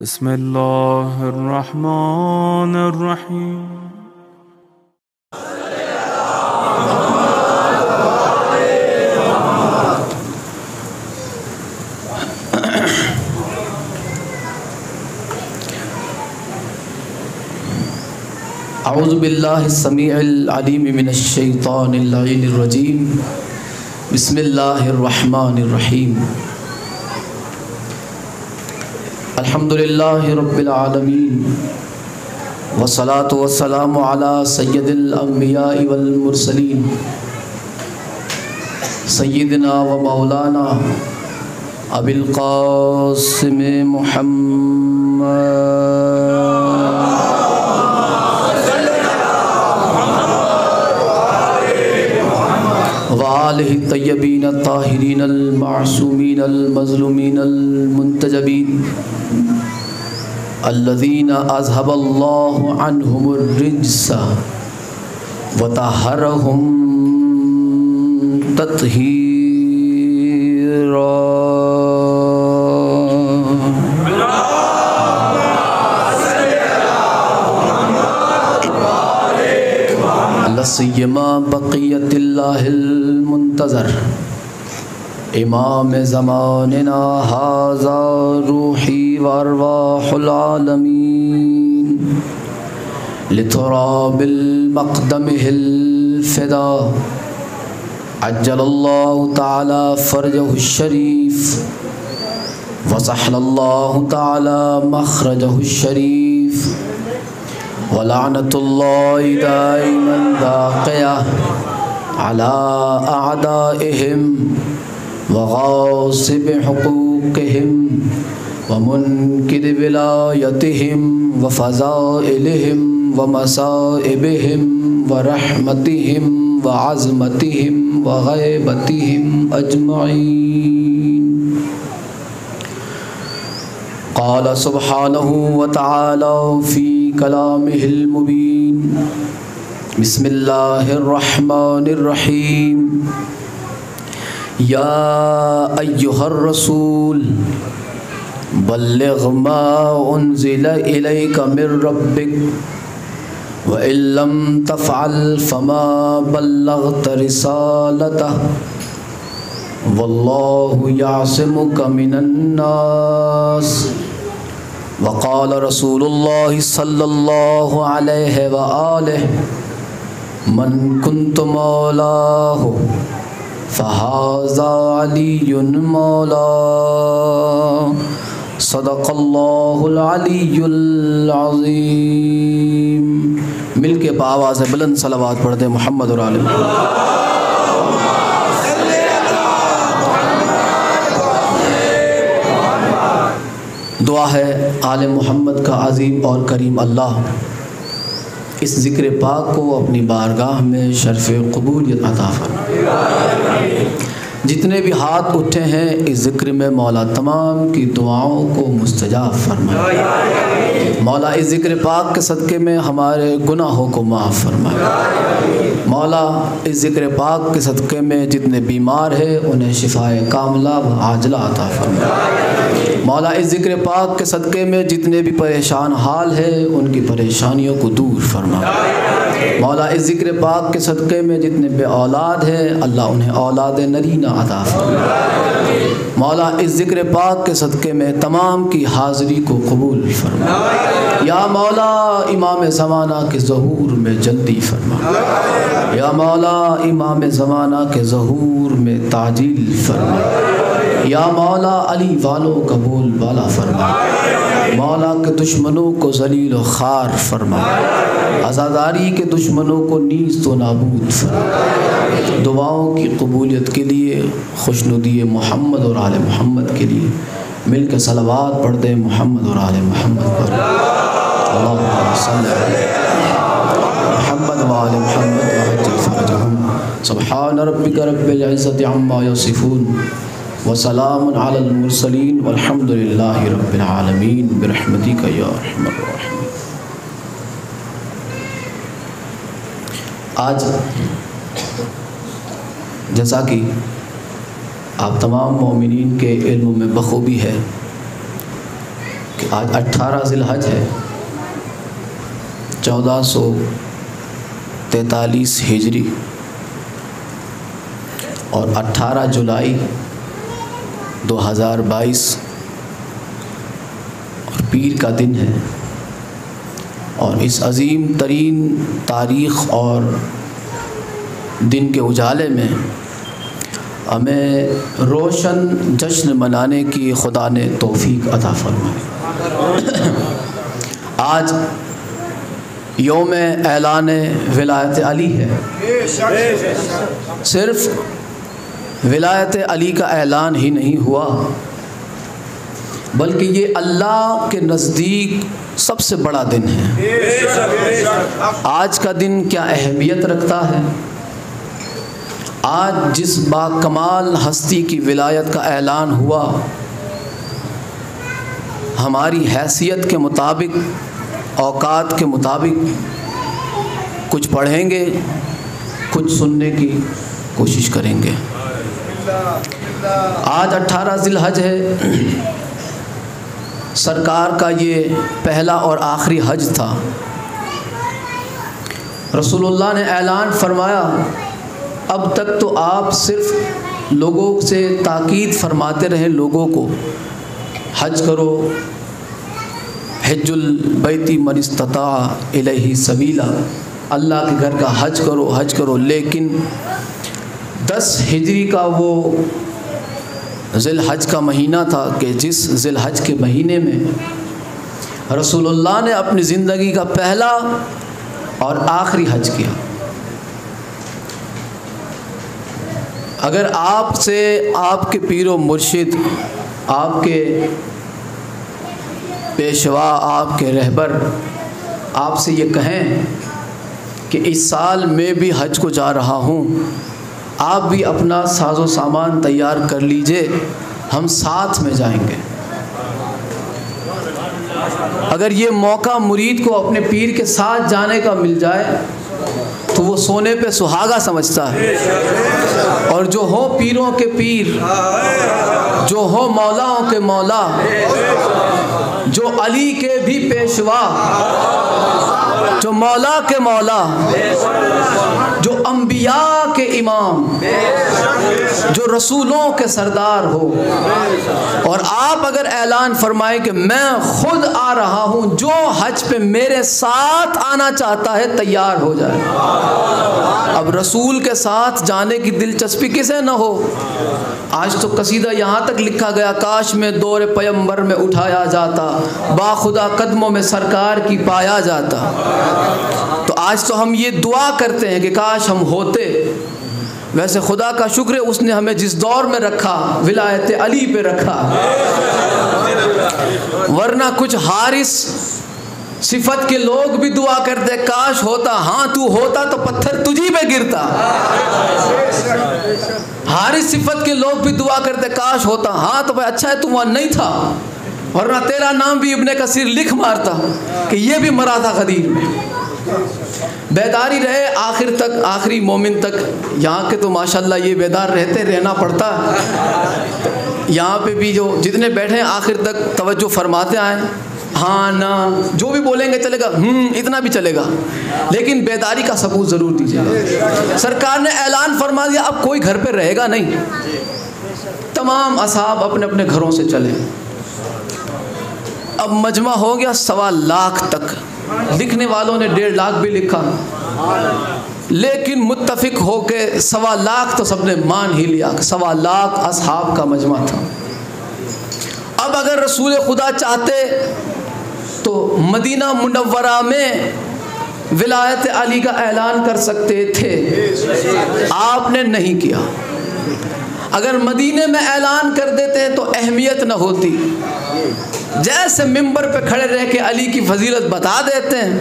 बिस्मिल्लाहिर्रहमानिर्रहीम। औज़ुबिल्लाहिस्समीइल अलीम मिनश्शैतानिर रजीम। बिस्मिल्लाहिर्रहमानिर्रहीम। अल्हम्दुलिल्लाहि रब्बिल आलमीन वस्सलातु वस्सलामु अला सय्यदिल अंबियाइ वल मुरसलीन सय्यिदिना व मौलाना अबिल क़ासिम मुहम्मद वालिहि तय्यबीन ताहिरीन अल-मासूमीन अल-मज़लूमीन अल-मुंतजबीन अल्लज़ीना अज़हबल्लाहु अन्हुमुर रिज्सा व तहहरहुम तत्हीरा। लस्सियमा बक़ियतिल्लाहिल मुंतज़र इमाम ज़मानिना हाज़ा रूही व अरवाहुल आलमीन लितुराबिल मक़दमिहिल फ़िदा अज्जलल्लाहु तआला फ़रजहुश शरीफ़ व सहलल्लाहु तआला मख़रजहुश शरीफ़ व लअनतुल्लाहि दाइमन बाक़िया अला अअदाइहिम व गासिब हुकूक़िहिम व मुनकिर विलायतिहिम व फ़ज़ाइलिहिम व मसाइबिहिम व रहमतिहिम व अज़मतिहिम व ग़ैबतिहिम अजमईन। क़ाल सुब्हानहु व तआला फ़ी कलामिहिल मुबीन। बिस्मिल्लाहिर्रहमानिर्रहीम। या अय्युहर रसूल बल्लिग़ मा उन्ज़िला इलैका मिर रब्बिक व इल्लम तफ़अल फ़मा बल्लग़्ता रिसालतह वल्लाहु यासिमुका मिनन नास। वक़ाल रसूलुल्लाहि सल्लल्लाहु अलैहि व आलिहि मन कुन्तु मौलाहु फ़हाज़ा अलियुन मौला। सदक़ल्लाहुल अलियुल अज़ीम। मिल के आवाज़ बुलंद सलावत पढ़ दे मोहम्मद और आले दुआ है आले मोहम्मद का अज़ीम और करीम अल्लाह इस ज़िक्र पाक को अपनी बारगाह में शर्फ़ क़बूलियत अता फरमाए। जितने भी हाथ उठे हैं इस ज़िक्र में मौला तमाम की दुआओं को मुस्तजाब फरमाए। मौला इस ज़िक्र पाक के सदक़े में हमारे गुनाहों को माफ़ फरमाए। मौला इस ज़िक्र पाक के सदक़े में जितने बीमार हैं उन्हें शिफ़ाए कामिला व आजिला अता फरमाए। मौला इस ज़िक्र पाक के सदक़े में जितने भी परेशान हाल हैं उनकी परेशानियों को दूर फरमाए। मौला इस ज़िक्र पाक के सदक़े में जितने बे औलाद हैं अल्लाह उन्हें औलाद नरीना अता फरमाए। मौला इस ज़िक्र पाक के सदक़े में तमाम की हाज़िरी को कबूल फरमाए। या मौला इमाम ज़माना के ज़हूर में जल्दी फरमा। या मौला इमाम ज़माना के ज़हूर में ताजील फरमा। या मौला अली वालों का बोल वाला फरमा। मौला के दुश्मनों को ज़लील व ख़ार फरमा। आज़ादारी के दुश्मनों को नीज़ तो नाबूद फरमा। दुआओं की कबूलियत के लिए खुशनुदी मोहम्मद और आले मोहम्मद के लिए मिल के सलावात पढ़ दे मोहम्मद और आले मोहम्मद पर। अल्लाहुम्मा सल्लि अला मोहम्मद व आले मोहम्मद व अज्जिल फ़रजहुम। सुब्हान रब्बिका रब्बिल इज़्ज़ति अम्मा यसिफ़ून व सलामुन अलल मुरसलीन वल्हम्दुलिल्लाहि रब्बिल आलमीन बिरहमतिका या अरहमर राहिमीन। आज जैसा कि आप तमाम मोमिनीन के इल्म में बखूबी है कि आज 18 ज़िलहज है 1443 हिजरी और 18 जुलाई 2022 और पीर का दिन है। और इस अज़ीम तरीन तारीख़ और दिन के उजाले में हमें रोशन जश्न मनाने की खुदा ने तौफ़ीक अता फरमाई। आज यौम ऐलान विलायत अली है। सिर्फ़ विलायत अली का ऐलान ही नहीं हुआ, बल्कि ये अल्लाह के नज़दीक सबसे बड़ा दिन है। आज का दिन क्या अहमियत रखता है? आज जिस बाकमाल हस्ती की विलायत का ऐलान हुआ, हमारी हैसियत के मुताबिक, औकात के मुताबिक कुछ पढ़ेंगे, कुछ सुनने की कोशिश करेंगे। आज 18 ज़िलहज है। सरकार का ये पहला और आखिरी हज था। रसूलुल्लाह ने ऐलान फरमाया, अब तक तो आप सिर्फ लोगों से ताकीद फरमाते रहे लोगों को, हज करो, हज्जुल बैती मन इस्तता इलैहि सबीला, अल्लाह के घर का हज करो। लेकिन 10 हिजरी का वो ज़िलहज का महीना था कि जिस ज़िलहज के महीने में रसूलुल्लाह ने अपनी ज़िंदगी का पहला और आखिरी हज किया। अगर आपसे आपके पीरो मुर्शिद, आपके पेशवा, आपके रहबर आपसे ये कहें कि इस साल मैं भी हज को जा रहा हूँ, आप भी अपना साजो सामान तैयार कर लीजिए, हम साथ में जाएंगे। अगर ये मौका मुरीद को अपने पीर के साथ जाने का मिल जाए तो वो सोने पे सुहागा समझता है। और जो हो पीरों के पीर, जो हो मौलाओं के मौला, जो अली के भी पेशवा, जो मौला के मौला, जो अंबिया के इमाम, जो रसूलों के सरदार हो, और आप अगर ऐलान फरमाए कि मैं खुद आ रहा हूँ, जो हज पे मेरे साथ आना चाहता है तैयार हो जाए। अब रसूल के साथ जाने की दिलचस्पी किसे न हो। आज तो कसीदा यहाँ तक लिखा गया, काश में दौर पैगंबर में उठाया जाता, बाखुदा कदमों में सरकार की पाया जाता। तो आज तो हम ये दुआ करते हैं कि काश हम होते। वैसे खुदा का शुक्र है उसने हमें जिस दौर में रखा, विलायत अली पे रखा, वरना कुछ हारिस सिफत के लोग भी दुआ करते काश होता, हाँ तू होता तो पत्थर तुझी पे गिरता। हारिस सिफत के लोग भी दुआ करते काश होता, हाँ तो भाई अच्छा है तू वहाँ नहीं था, वरना तेरा नाम भी इब्ने कसीर लिख मारता कि ये भी मरा था गदीर में। बेदारी रहे आखिर तक, आखिरी मोमिन तक। यहाँ के तो माशाल्लाह ये बेदार रहना पड़ता। यहाँ पे भी जो जितने बैठे हैं आखिर तक तवज्जो फरमाते आए, हाँ ना जो भी बोलेंगे चलेगा, इतना भी चलेगा, लेकिन बेदारी का सबूत ज़रूर दीजिएगा। सरकार ने ऐलान फरमा दिया अब कोई घर पे रहेगा नहीं, तमाम असहाब अपने अपने घरों से चले। अब मजमा हो गया 1.25 लाख तक, लिखने वालों ने 1.5 लाख भी लिखा, लेकिन मुत्तफिक होके 1.25 लाख तो सबने मान ही लिया। 1.25 लाख असहाब का मजमा था। अब अगर रसूल खुदा चाहते तो मदीना मुनव्वरा में विलायत अली का ऐलान कर सकते थे, आपने नहीं किया। अगर मदीने में ऐलान कर देते तो अहमियत न होती। जैसे मिंबर पे खड़े रह के अली की फजीलत बता देते हैं,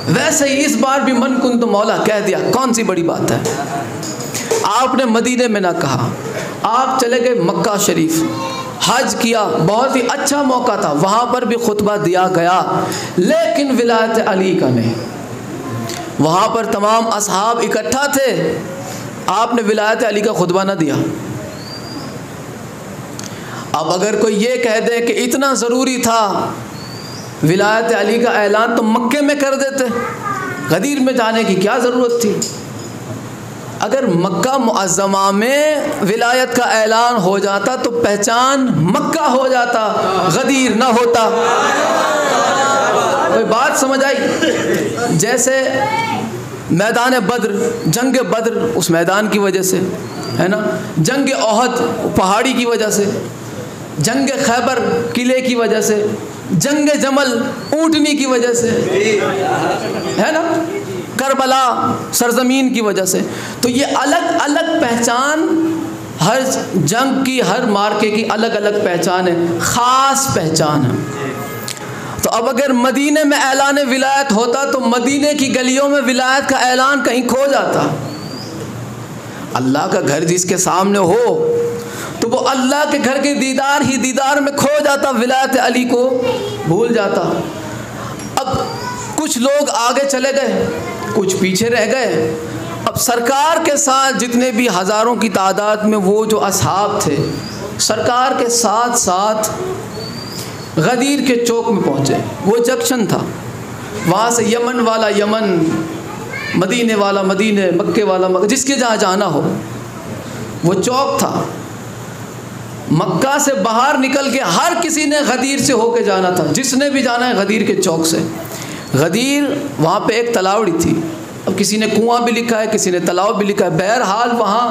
वैसे ही इस बार भी मन कुन तो मौला कह दिया, कौन सी बड़ी बात है। आपने मदीने में ना कहा, आप चले गए मक्का शरीफ, हज किया, बहुत ही अच्छा मौका था, वहाँ पर भी खुतबा दिया गया, लेकिन विलायत अली का नहीं। वहाँ पर तमाम असहाब इकट्ठा थे, आपने विलायत अली का खुतबा ना दिया। अब अगर कोई ये कह दे कि इतना ज़रूरी था विलायत अली का ऐलान तो मक्के में कर देते, गदीर में जाने की क्या ज़रूरत थी। अगर मक्का मुअज़्ज़मा में विलायत का ऐलान हो जाता तो पहचान मक्का हो जाता, गदीर ना होता। कोई बात समझ आई? जैसे मैदान बद्र, जंग बद्र उस मैदान की वजह से है ना, जंग ओहद पहाड़ी की वजह से, जंग खैबर किले की वजह से, जंग जमल ऊँटनी की वजह से, है ना, करबला सरजमीन की वजह से। तो ये अलग अलग पहचान, हर जंग की, हर मार्के की अलग अलग पहचान है, ख़ास पहचान है। तो अब अगर मदीने में ऐलान विलायत होता तो मदीने की गलियों में विलायत का ऐलान कहीं खो जाता। अल्लाह का घर जिसके सामने हो तो वो अल्लाह के घर के दीदार ही दीदार में खो जाता, विलायत अली को भूल जाता। अब कुछ लोग आगे चले गए, कुछ पीछे रह गए। अब सरकार के साथ जितने भी हज़ारों की तादाद में वो जो असहाब थे, सरकार के साथ साथ गदीर के चौक में पहुँचे। वो जंक्शन था, वहाँ से यमन वाला यमन, मदीने वाला मदीने, मक्के वाला मक्का, जिसके जहाँ जाना हो वो चौक था। मक्का से बाहर निकल के हर किसी ने गदीर से होके जाना था, जिसने भी जाना है गदीर के चौक से। गदीर वहाँ पे एक तलावड़ी थी, अब किसी ने कुआं भी लिखा है, किसी ने तालाब भी लिखा है, बहरहाल वहाँ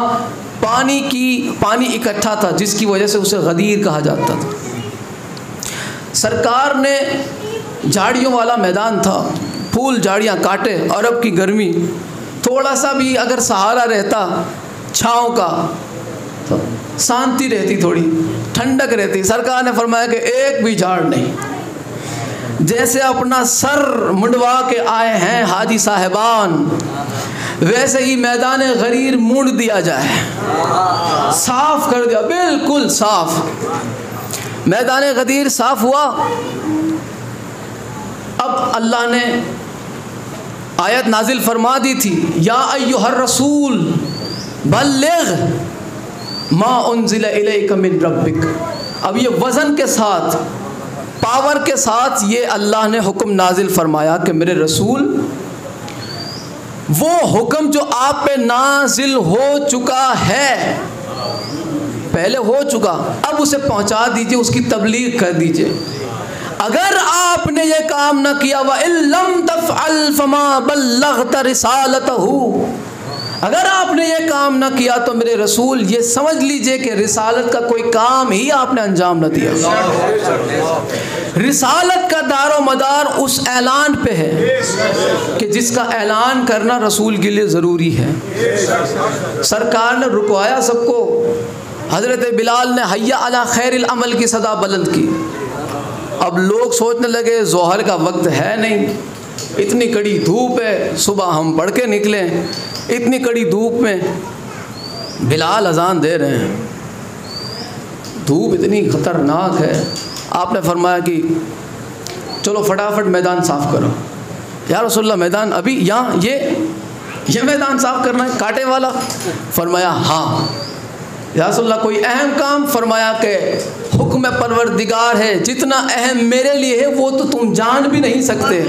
पानी इकट्ठा था, जिसकी वजह से उसे गदीर कहा जाता था। सरकार ने झाड़ियों वाला मैदान था, फूल झाड़ियाँ काटे, अरब की गर्मी, थोड़ा सा भी अगर सहारा रहता छाँव का तो शांति रहती, थोड़ी ठंडक रहती। सरकार ने फरमाया कि एक भी झाड़ नहीं, जैसे अपना सर मुंडवा के आए हैं हाजी साहिबान, वैसे ही मैदान गदीर मुंड दिया जाए, साफ कर दिया, बिल्कुल साफ। मैदान गदीर साफ हुआ। अब अल्लाह ने आयत नाजिल फरमा दी थी, या अय्युहर रसूल बल्लिग मा उन्ज़िला इलैका मिन रब्बिक। अब ये वज़न के साथ, पावर के साथ ये अल्लाह ने हुक्म नाजिल फरमाया कि मेरे रसूल, वो हुक्म जो आप पे नाजिल हो चुका है, पहले हो चुका, अब उसे पहुंचा दीजिए, उसकी तबलीग कर दीजिए। अगर आपने ये काम न किया, व इल्लम तफ़अल फमा बल्लग़त रिसालतहू, अगर आपने ये काम न किया तो मेरे रसूल ये समझ लीजिए कि रिसालत का कोई काम ही आपने अंजाम न दिया। रिसालत का दारो मदार उस ऐलान पे है कि जिसका ऐलान करना रसूल के लिए ज़रूरी है। सरकार ने रुकवाया सबको। हज़रत बिलाल ने हय्या अला खैरिल अमल की सदा बुलंद की। अब लोग सोचने लगे ज़ोहर का वक्त है नहीं, इतनी कड़ी धूप है, सुबह हम पढ़ के निकले, इतनी कड़ी धूप में बिलाल अजान दे रहे हैं, धूप इतनी ख़तरनाक है। आपने फरमाया कि चलो फटाफट मैदान साफ़ करो। या रसूलल्लाह मैदान अभी यहाँ ये मैदान साफ़ करना है कांटे वाला? फरमाया हाँ। या रसूलल्लाह कोई अहम काम? फरमाया कि हुक्म परवरदिगार है, जितना अहम मेरे लिए है वो तो तुम जान भी नहीं सकते।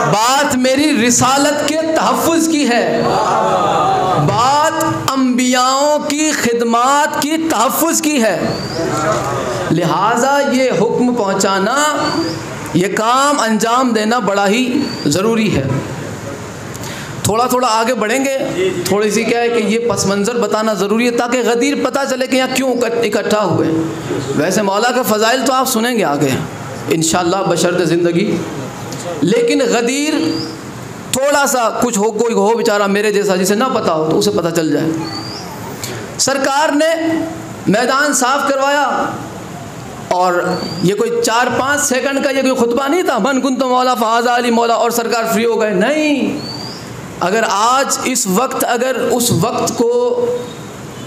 बात मेरी रिसालत के तहफ़्फ़ुज़ की है, बात अंबियाओं की खिदमात की तहफ़्फ़ुज़ की है। लिहाजा ये हुक्म पहुँचाना, ये काम अंजाम देना बड़ा ही ज़रूरी है। थोड़ा थोड़ा आगे बढ़ेंगे, थोड़ी सी क्या है कि ये पस मंज़र बताना ज़रूरी है ताकि गदीर पता चले कि यहाँ क्यों इकट्ठा हुए। वैसे मौला का फ़ज़ाइल तो आप सुनेंगे आगे इंशाअल्लाह बशर्ते ज़िंदगी, लेकिन गदीर थोड़ा सा कुछ हो, कोई हो बेचारा मेरे जैसा जिसे ना पता हो तो उसे पता चल जाए। सरकार ने मैदान साफ़ करवाया और ये कोई 4-5 सेकंड का ये कोई खुतबा नहीं था, मन कुन तो मौला फ़ाज़ा अली मौला और सरकार फ्री हो गए, नहीं। अगर आज इस वक्त, अगर उस वक्त को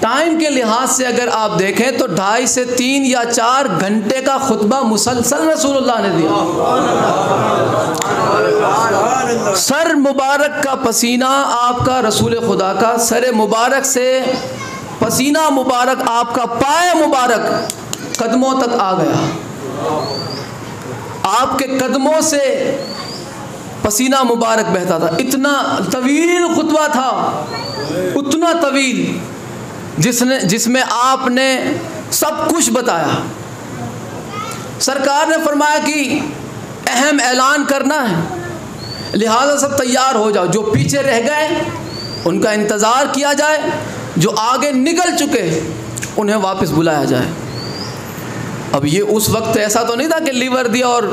टाइम के लिहाज से अगर आप देखें तो 2.5 से 3 या 4 घंटे का खुतबा मुसलसल रसूलुल्लाह ने दिया। सर मुबारक का पसीना आपका, रसूल खुदा का सर मुबारक से पसीना मुबारक आपका पाए मुबारक कदमों तक आ गया, आपके कदमों से पसीना मुबारक बहता था। इतना तवील खुतबा था, उतना तवील जिसमें आपने सब कुछ बताया। सरकार ने फरमाया कि अहम ऐलान करना है, लिहाजा सब तैयार हो जाओ। जो पीछे रह गए उनका इंतज़ार किया जाए, जो आगे निकल चुके उन्हें वापस बुलाया जाए। अब ये उस वक्त ऐसा तो नहीं था कि लीवर दिया और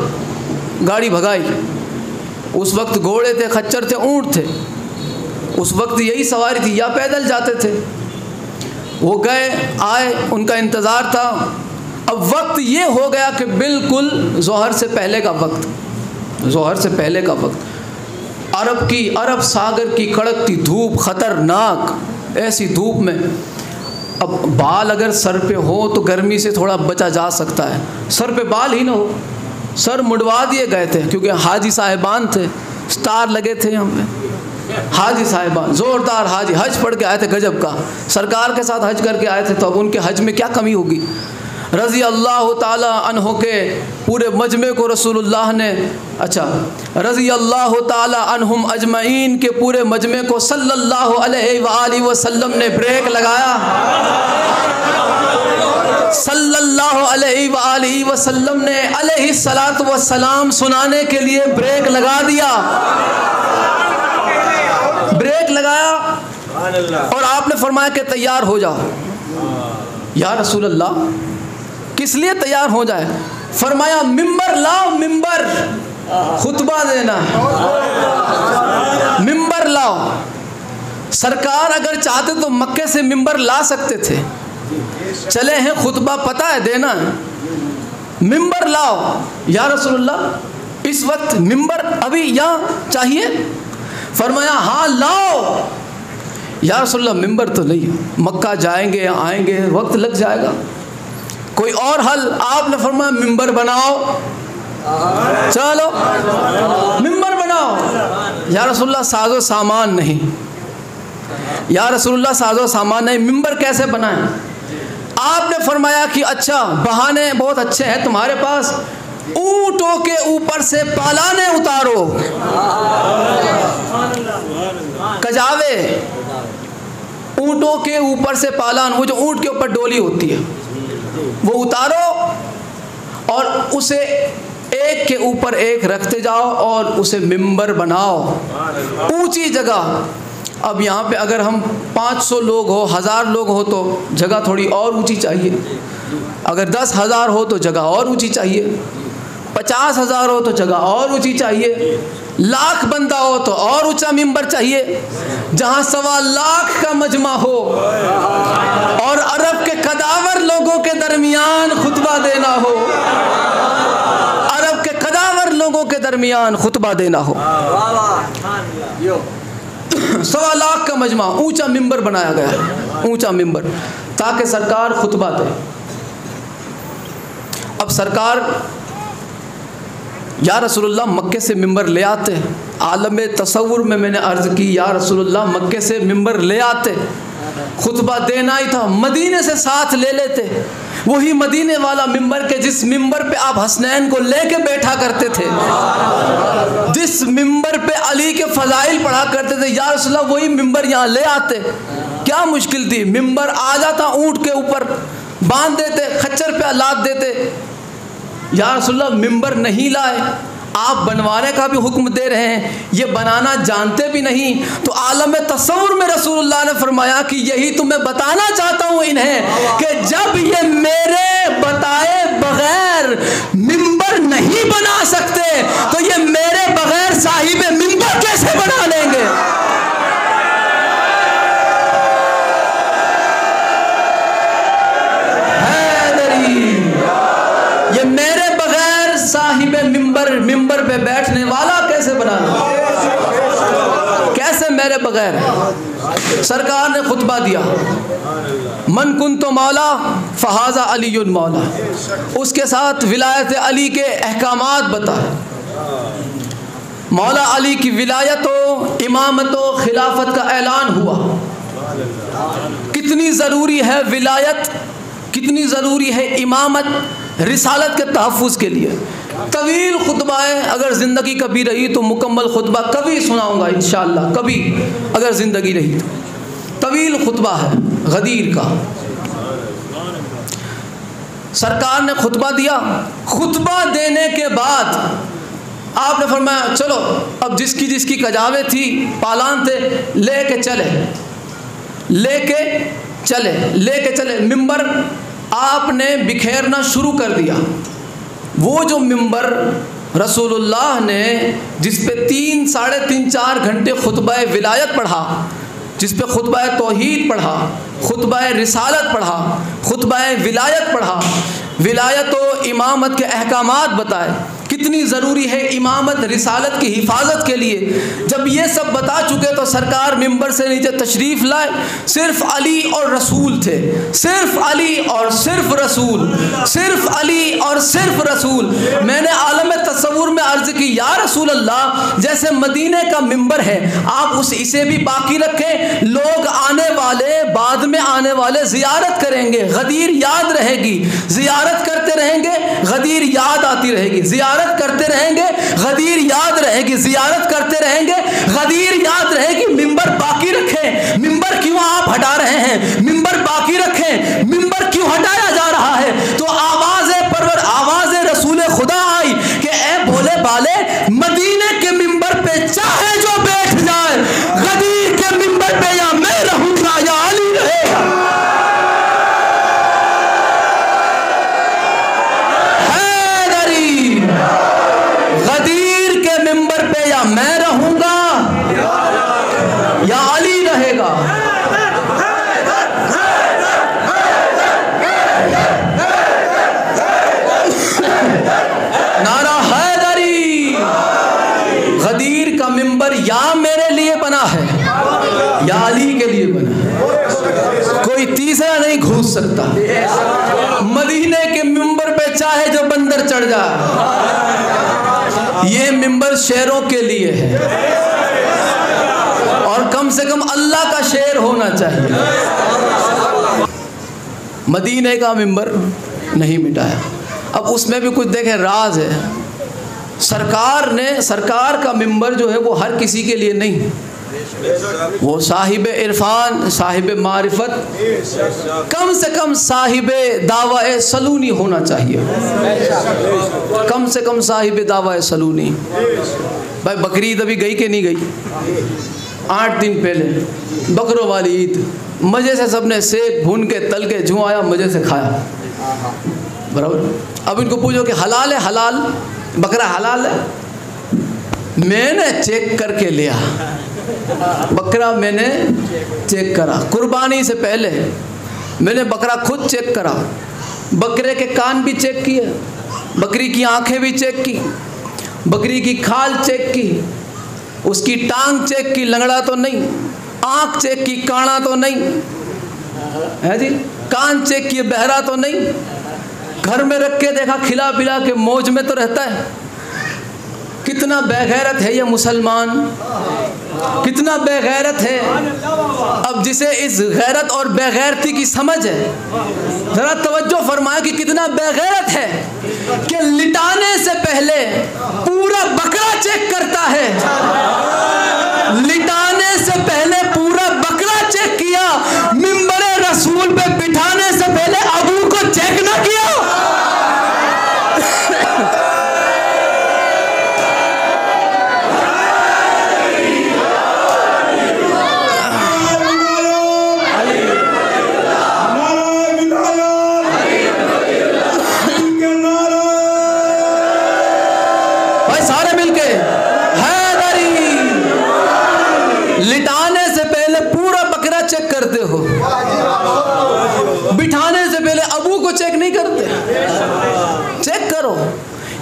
गाड़ी भगाई। उस वक्त घोड़े थे, खच्चर थे, ऊँट थे। उस वक्त यही सवारी थी, या पैदल जाते थे। वो गए आए, उनका इंतज़ार था। अब वक्त ये हो गया कि बिल्कुल ज़ोहर से पहले का वक्त, ज़ोहर से पहले का वक्त। अरब सागर की कड़कती धूप, ख़तरनाक ऐसी धूप में, अब बाल अगर सर पे हो तो गर्मी से थोड़ा बचा जा सकता है। सर पे बाल ही ना हो, सर मुड़वा दिए गए थे, क्योंकि हाजी साहिबान थे, स्टार लगे थे यहाँ पे। हाजी साहिबान ज़ोरदार हाजी, हज पढ़ के आए थे गजब का, सरकार के साथ हज करके आए थे। तो अब उनके हज में क्या कमी होगी। रज़ी अल्लाह ताला अन्हो के पूरे मजमे को रसूलुल्लाह ने, अच्छा रज़ी अल्लाह ताला अन्हुम अजमईन के पूरे मजमे को सल्लल्लाहु अलैहि वसल्लम ने ब्रेक लगाया। सल्लल्लाहु अलैहि वसल्लम ने अलैहिस्सलातु वस्सलाम सुनाने के लिए ब्रेक लगा दिया, ब्रेक लगाया और आपने फरमाया कि तैयार हो जाओ। या रसूल अल्लाह, किस लिए तैयार हो जाए? फरमाया मिंबर लाओ, मिंबर खुतबा देना, मिंबर लाओ। सरकार अगर चाहते तो मक्के से मिंबर ला सकते थे, चले हैं खुतबा पता है देना है, मिंबर लाओ। या रसूलुल्लाह इस वक्त मिंबर अभी यहाँ चाहिए? फरमाया हाँ लाओ। या रसूलुल्लाह मिंबर तो नहीं, मक्का जाएंगे आएंगे वक्त लग जाएगा, कोई और हल? आपने फरमाया मिंबर बनाओ, चलो मिंबर बनाओ। या रसूलुल्लाह साजो सामान नहीं, या रसूलुल्लाह साजो सामान नहीं, मिंबर कैसे बनाएं? आपने फरमाया कि अच्छा बहाने बहुत अच्छे हैं तुम्हारे पास, ऊंटों के ऊपर से पालाने उतारो, कजावे, ऊंटों के ऊपर से पालान, वो जो ऊंट के ऊपर डोली होती है वो उतारो और उसे एक के ऊपर एक रखते जाओ और उसे मिंबर बनाओ, ऊंची जगह। अब यहाँ पे अगर हम 500 लोग हो, 1000 लोग हो तो जगह थोड़ी और ऊंची चाहिए, अगर 10,000 हो तो जगह और ऊंची चाहिए, 50,000 हो तो जगह और ऊंची चाहिए, 1,00,000 बंदा हो तो और ऊंचा मिंबर चाहिए। जहाँ 1,25,000 का मजमा हो और अरब के कदावर लोगों के दरमियान खुतबा देना हो, अरब के कदावर लोगों के दरमियान खुतबा देना हो, 1,25,000 का मजमा, ऊंचा मिंबर बनाया गया, ऊंचा मिंबर, ताकि सरकार खुतबा दे। अब सरकार या रसूलुल्लाह मक्के से मिंबर ले आते, आलम तसव्वुर में मैंने अर्ज़ की या रसूलुल्लाह मक्के से मिंबर ले आते, खुतबा देना ही था, मदीने से साथ ले लेते, वही मदीने वाला मिंबर के जिस मिंबर पे आप हसनैन को लेके बैठा करते थे, जिस मिंबर पे अली के फ़ज़ाइल पढ़ा करते थे, या रसूलुल्लाह वही मिंबर यहाँ ले आते। क्या मुश्किल थी? मिंबर आ जाता, ऊँट के ऊपर बांध देते, खच्चर पे लाद देते। या रसूलुल्लाह मिंबर नहीं लाए, आप बनवाने का भी हुक्म दे रहे हैं, ये बनाना जानते भी नहीं। तो आलम तसव्वुर में रसूलुल्लाह ने फरमाया कि यही तो मैं बताना चाहता हूँ इन्हें कि जब ये मेरे बताए बगैर मिंबर नहीं बना सकते तो ये मेरे बगैर साहिब मिंबर कैसे बना लेंगे? ये मेरे बगैर साहिब मिंबर पे बैठने वाला कैसे बना ले? कैसे मेरे बगैर? सरकार ने खुतबा दिया, मन कुंतो मौला फहाजा अलीयुन मौला, उसके साथ विलायत अली के अहकामात बताए। मौला अली की विलायत इमामत खिलाफत का ऐलान हुआ। कितनी ज़रूरी है विलायत, कितनी ज़रूरी है इमामत रिसालत के तहफ़्फ़ुज़ के लिए। तवील खुतबा है, अगर ज़िंदगी कभी रही तो मुकम्मल खुतबा कभी सुनाऊंगा इंशाअल्लाह, कभी अगर ज़िंदगी रही तो। तवील खुतबा है गदीर का। सरकार ने खुतबा दिया, खुतबा देने के बाद आपने फरमाया चलो अब जिसकी जिसकी कजावें थी, पालान थे, लेके चले मिंबर आपने बिखेरना शुरू कर दिया। वो जो मिंबर रसूलुल्लाह ने जिस पे 3, साढ़े 3, 4 घंटे खुतबा विलायत पढ़ा, जिस पे खुतबा तौहीद पढ़ा, खुतबा रिसालत पढ़ा, खुतबा विलायत पढ़ा, विलायत व इमामत के अहकामात बताए, कितनी ज़रूरी है इमामत रिसालत की हिफाजत के लिए। जब ये सब बता चुके तो सरकार मिंबर से नीचे तशरीफ़ लाए। सिर्फ अली और रसूल थे, सिर्फ अली और सिर्फ रसूल, सिर्फ अली और सिर्फ रसूल। मैंने आलम तस्वुर में अर्ज़ की, या रसूल अल्लाह, जैसे मदीने का मिंबर है आप इसे भी बाकी रखें, लोग आने वाले, बाद में आने वाले ज़ियारत करेंगे, गदीर याद रहेगी, ज़ियारत करते रहेंगे, गदीर याद आती रहेगी, ज़ियारत करते रहेंगे, गदीर याद रहेगी, ज़ियारत करते रहेंगे, गदीर याद रहेगी। मिंबर बाकी रखें। मिंबर क्यों आप हटा रहे हैं? मिंबर बाकी रखें। मिंबर क्यों हटाया जा रहा है? तो आवाज़ परवर, आवाज़ रसूल खुदा आई कि ए भोले बाले, मदीने के मिंबर पे चाहे जो बैठ जाए, गदीर के मिंबर पे या मैं रहूंगा या अली रहेगा। गदीर के मिंबर पे या मैं रहूंगा या अली रहेगा। नारा हैदरी। गदीर का मिंबर या मेरे लिए बना है या अली के लिए बना है, कोई तीसरा नहीं घुस सकता। मदीने के मिंबर पे चाहे जो बंदर चढ़ जाए, ये मिंबर शेरों के लिए है और कम से कम अल्लाह का शेर होना चाहिए। मदीने का मिंबर नहीं मिटाया। अब उसमें भी कुछ देखें, राज है। सरकार का मिंबर जो है वो हर किसी के लिए नहीं, वो साहिब इरफान, साहिब मारिफत, कम से कम साहिब दावा सलूनी होना चाहिए, कम से कम साहिब दावा सलूनी। भाई बकरीद अभी गई कि नहीं गई? 8 दिन पहले बकरों वाली ईद, मज़े से सबने सेब भून के तल के जुआया, मज़े से खाया, बराबर। अब इनको पूछो कि हलाल है? हलाल बकरा हलाल है? मैंने चेक करके लिया बकरा, मैंने चेक करा। कुर्बानी से पहले मैंने बकरा खुद चेक करा, बकरे के कान भी चेक किए, बकरी की आंखें भी चेक की, बकरी की खाल चेक की, उसकी टांग चेक की, लंगड़ा तो नहीं, आंख चेक की, काना तो नहीं है जी, कान चेक किए, बहरा तो नहीं, घर में रख के देखा, खिला पिला के मौज में तो रहता है। कितना बेगैरत है ये मुसलमान, कितना बेगैरत है। अब जिसे इस गैरत और बेगैरती की समझ है, ज़रा तवज्जो फरमाए कि कितना बेगैरत है कि लिटाने से पहले पूरा बकरा चेक करता है। लिटाने से पहले पूरा बकरा चेक किया, मिंबरे रसूल पे बिठाने से पहले अबू को चेक ना किया। लिटाने से पहले पूरा बकरा चेक करते हो, बिठाने से पहले अबू को चेक नहीं करते। चेक करो,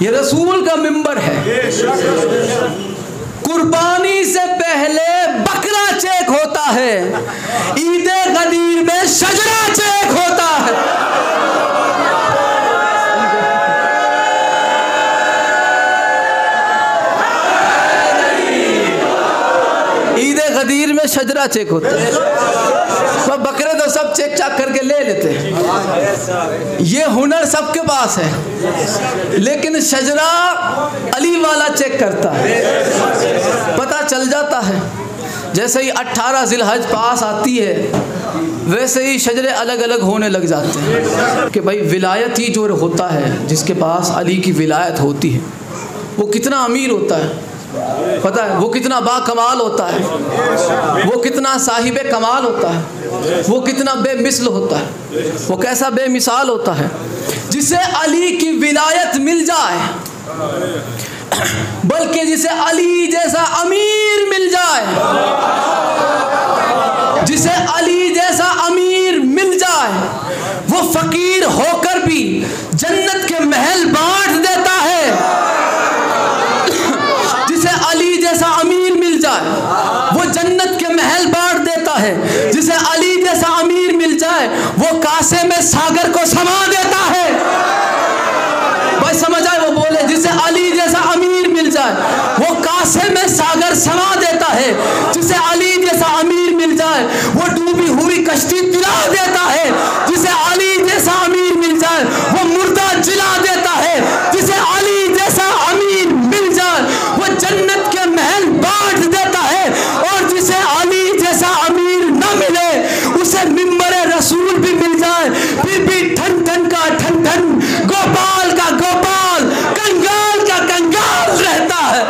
ये रसूल का मिंबर है। कुर्बानी से पहले बकरा चेक होता है, ईदे गदीर में शजरा चेक होता है। ईदे गदीर में शजरा चेक होता है। तो बकरे तो सब चेक चाक करके ले लेते हैं, ये हुनर सबके पास है, लेकिन शजरा अली वाला चेक करता है, पता चल जाता है। जैसे ही 18 ज़िलहज पास आती है वैसे ही शजरे अलग अलग होने लग जाते हैं कि भाई विलायत ही जो होता है, जिसके पास अली की विलायत होती है, वो कितना अमीर होता है, पता है? वो कितना बाकमाल होता है, वो कितना साहिब कमाल होता है, वो कितना बेमिसल होता है, वो कैसा बेमिसाल होता है। जिसे अली की विलायत मिल जाए, बल्कि जिसे अली जैसा अमीर मिल जाए, जिसे अली जैसा अमीर मिल जाए, वो फकीर होकर भी जन्नत के महल बांट देता है। जिसे अली जैसा अमीर मिल जाए वो जन्नत के महल बांट देता है। जिसे अली जैसा अमीर मिल जाए वो कासे में सागर को समा देता है। भाई समझ आए? वो बोले जिसे अली जैसा अमीर मिल जाए वो कासे में सागर समा देता है। जिसे अली जैसा अमीर मिल जाए वो डूबी हुई कश्ती तिला देता है। जिसे अली जैसा अमीर मिल जाए वो मुर्दा जिला देता है। जिसे अली जैसा अमीर मिल जाए वो जन्नत के महल बांट देता है। और जिसे अली जैसा अमीर न मिले उसे मिंबर रसूल भी मिल जाए फिर भी ठन ठन का ठन ठन, गोपाल का गोपाल, कंगाल का कंगाल रहता है।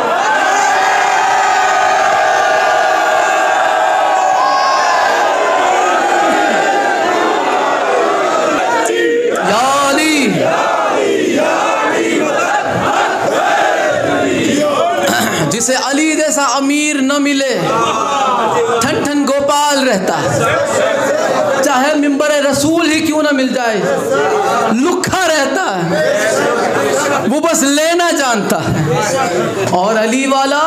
जिसे अली जैसा अमीर न मिले ठन ठन गोपाल रहता है, चाहे मिंबर रसूल ही क्यों ना मिल जाए, लुखा रहता है, वो बस लेना जानता है। और अली वाला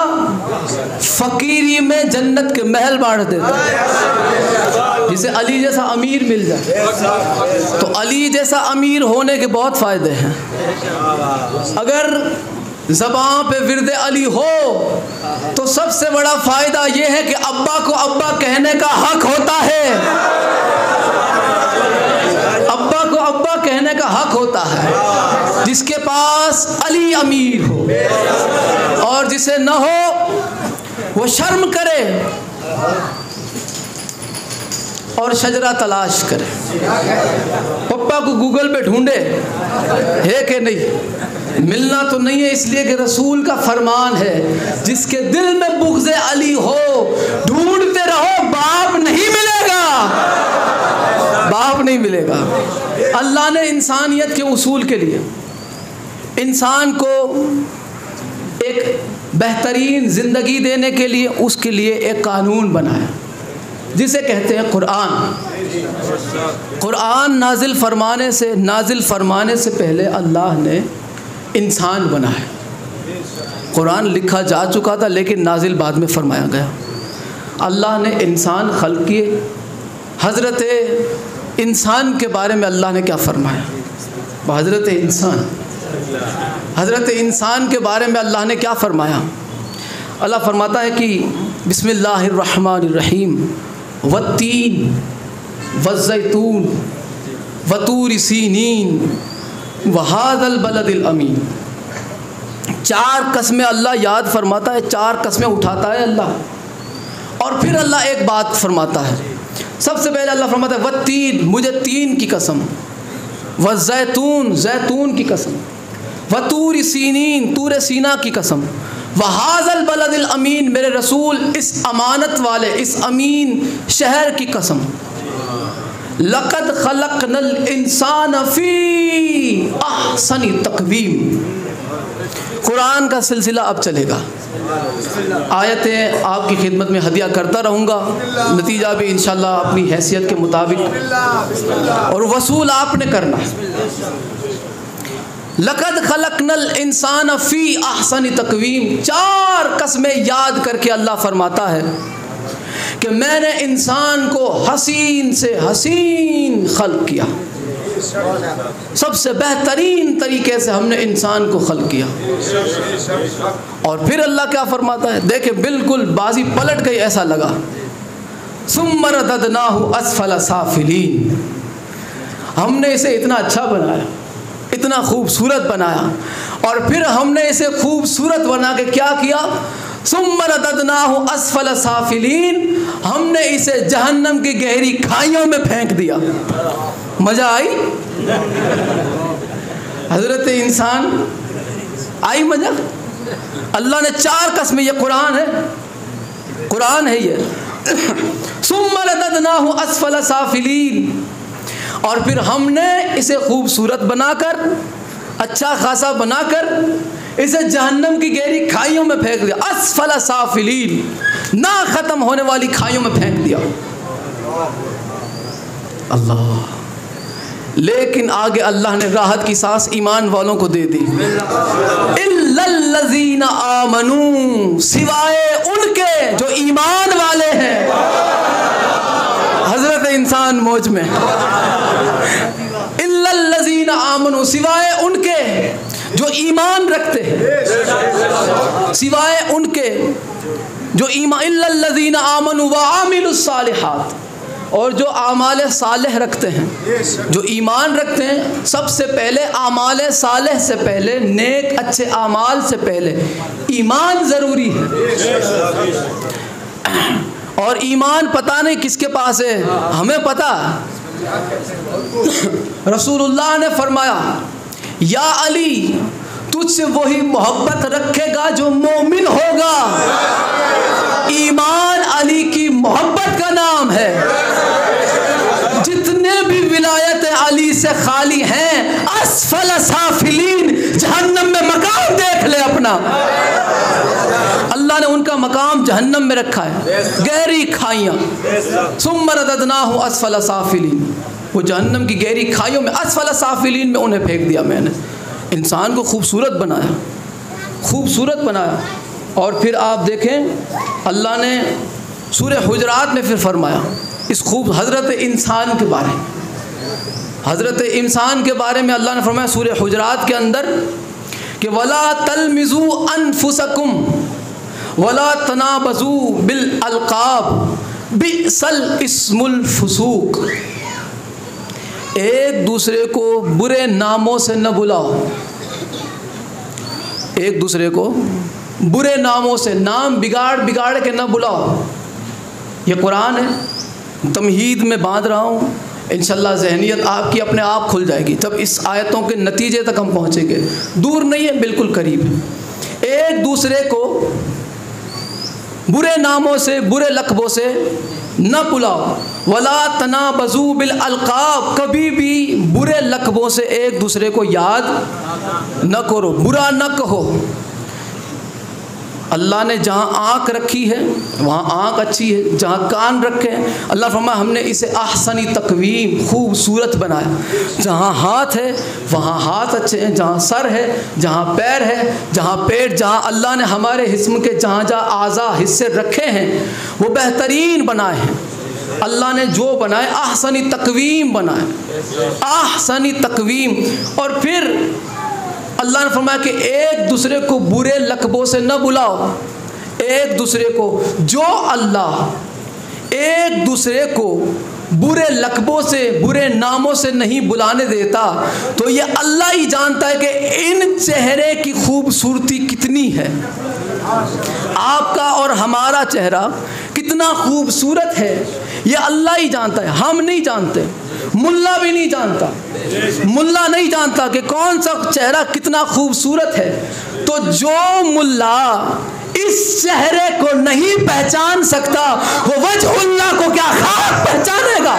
फकीरी में जन्नत के महल बांट देता है। जिसे अली जैसा अमीर मिल जाए, तो अली जैसा अमीर होने के बहुत फायदे हैं। अगर ज़बान पे विरद अली हो तो सबसे बड़ा फ़ायदा ये है कि अब्बा को अब्बा कहने का हक होता है। अब्बा को अब्बा कहने का हक होता है जिसके पास अली अमीर हो। और जिसे न हो वो शर्म करे और शजरा तलाश करे। पप्पा को गूगल पे ढूंढे है कि नहीं, मिलना तो नहीं है, इसलिए कि रसूल का फरमान है जिसके दिल में बुग़्ज़ अली हो ढूंढते रहो, बाप नहीं मिलेगा, बाप नहीं मिलेगा। अल्लाह ने इंसानियत के उसूल के लिए इंसान को एक बेहतरीन ज़िंदगी देने के लिए उसके लिए एक कानून बनाया जिसे कहते हैं कुरान। कुरान नाजिल फरमाने से पहले अल्लाह ने इंसान बना है। कुरान लिखा जा चुका था लेकिन नाजिल बाद में फरमाया गया। अल्लाह ने इंसान खल्क़ किए। हज़रत इंसान के बारे में अल्लाह ने क्या फरमाया? हज़रत इंसान के बारे में अल्लाह ने क्या फरमाया? अल्लाह फरमाता है कि बिस्मिल्लाहिर्रहमानिर्रहीम वत्तीन वज़्ज़ैतून वतूर सीनीन वहादल बलदिल अमीन। 4 कस्में अल्लाह याद फरमाता है, 4 कस्में उठाता है अल्लाह। और फिर अल्लाह एक बात फरमाता है। सबसे पहले अल्लाह फरमाता है वत्तीन, मुझे 3 की कसम, वज़्ज़ैतून, ज़ैतून की कसम, वतूर सीनीन, तूर सीना की कसम, वहाज़ल बलदिल अमीन, मेरे रसूल इस अमानत वाले, इस अमीन शहर की कसम। लक़द ख़लक़नल इंसान फ़ी अहसनी तक़वीम। कुरान का सिलसिला अब चलेगा। आयतें आपकी खिदमत में हदिया करता रहूँगा, नतीजा भी इंशाअल्लाह अपनी हैसियत के मुताबिक और वसूल आपने करना। लक़द ख़लक़नल इंसान फ़ी अहसनी तक़वीम। 4 कस्में याद करके अल्लाह फरमाता है कि मैंने इंसान को हसीन से हसीन खल्क़ किया। सबसे बेहतरीन तरीके से हमने इंसान को खल्क़ किया। और फिर अल्लाह क्या फरमाता है? देखे बिल्कुल बाजी पलट गई, ऐसा लगा। सुम्मा रददनाहु अस्फल साफिलीन। हमने इसे इतना अच्छा बनाया, इतना खूबसूरत बनाया, और फिर हमने इसे खूबसूरत बना के क्या किया? सुम्मा रददनाहु अस्फल साफिलीन, हमने इसे जहन्नम की गहरी खाइयों में फेंक दिया। मजा आई? हजरत इंसान आई मजा? अल्लाह ने 4 कस्में, ये कुरान है, कुरान है ये। सुम्मा रददनाहु अस्फल साफिलीन, और फिर हमने इसे खूबसूरत बनाकर, अच्छा खासा बनाकर इसे जहन्नम की गहरी खाइयों में फेंक दिया। अस्फल साफिलीन, ना ख़त्म होने वाली खाइयों में फेंक दिया। अल्लाह, लेकिन आगे अल्लाह ने राहत की सांस ईमान वालों को दे दी। इल्लल्लज़ीना आमनू, सिवाय उनके जो ईमान वाले हैं। हजरत इंसान मौज में। इल्लल्लज़ीना आमनू, सिवाय उनके जो ईमान रखते हैं, सिवाय उनके जो ईमान, इल्लल्लज़ीना आमनू व आमिलुस सालिहात, और जो आमाल सालेह रखते हैं, जो ईमान रखते हैं। सबसे पहले आमाल सालेह से पहले, नेक अच्छे आमाल से पहले ईमान ज़रूरी है। और ईमान पता नहीं किसके पास है, हमें पता। रसूलुल्लाह ने फरमाया, या अली, तुझसे वही मोहब्बत रखेगा जो मोमिन होगा। ईमान अली की मोहब्बत का नाम है। जितने भी विलायत अली से खाली हैं, अस्फल साफिलीन, जहन्नम में मकाम देख ले अपना। अल्लाह ने उनका मकाम जहन्नम में रखा है, गहरी खाइयाँ। सुम्मा रददनाहु अस्फल साफिलीन, वो जहन्नम की गहरी खाइयों में, अस्फल साफिलीन में उन्हें फेंक दिया मैंने। इंसान को खूबसूरत बनाया, खूबसूरत बनाया। और फिर आप देखें अल्लाह ने सूरह हुजरात में फिर फरमाया इस खूब हज़रत इंसान के बारे में। हज़रत इंसान के बारे में अल्लाह ने फरमाया सूरह हुजरात के अंदर कि वला तलमिज़ू अनफुसकुम वला तनाबज़ू बिल अलक़ाब बिसल इस्मुल फुसूक। एक दूसरे को बुरे नामों से न बुलाओ, एक दूसरे को बुरे नामों से, नाम बिगाड़ बिगाड़ के न बुलाओ। ये कुरान है, तमहीद में बांध रहा हूँ। इंशाल्लाह ज़हनियत आपकी अपने आप खुल जाएगी जब इस आयतों के नतीजे तक हम पहुँचेंगे। दूर नहीं है, बिल्कुल करीब है। एक दूसरे को बुरे नामों से, बुरे लक़बों से न बुलाओ। वला तनाबज़ू बिल अलक़ाब, कभी भी बुरे लक़बों से एक दूसरे को याद न करो, बुरा न कहो। अल्लाह ने जहाँ आँख रखी है वहाँ आँख अच्छी है, जहाँ कान रखे हैं अल्लाह फरमाया हमने इसे अहसनी तकवीम, खूबसूरत बनाया। जहाँ हाथ है वहाँ हाथ अच्छे हैं, जहाँ सर है, जहाँ पैर है, जहाँ पेट, जहाँ अल्लाह ने हमारे जिस्म के जहाँ जहाँ आज़ा हिस्से रखे हैं वो बेहतरीन बनाए हैं। अल्लाह ने जो बनाए अहसनी तकवीम बनाए, अहसनी तकवीम। और फिर अल्लाह ने फरमाया कि एक दूसरे को बुरे लक़बों से न बुलाओ। एक दूसरे को, जो अल्लाह एक दूसरे को बुरे लक़बों से, बुरे नामों से नहीं बुलाने देता, तो ये अल्लाह ही जानता है कि इन चेहरे की खूबसूरती कितनी है। आपका और हमारा चेहरा कितना खूबसूरत है ये अल्लाह ही जानता है, हम नहीं जानते। मुल्ला भी नहीं जानता, मुल्ला नहीं जानता कि कौन सा चेहरा कितना खूबसूरत है। तो जो मुल्ला इस चेहरे को नहीं पहचान सकता वो वजहुल्लाह को क्या खाक पहचानेगा?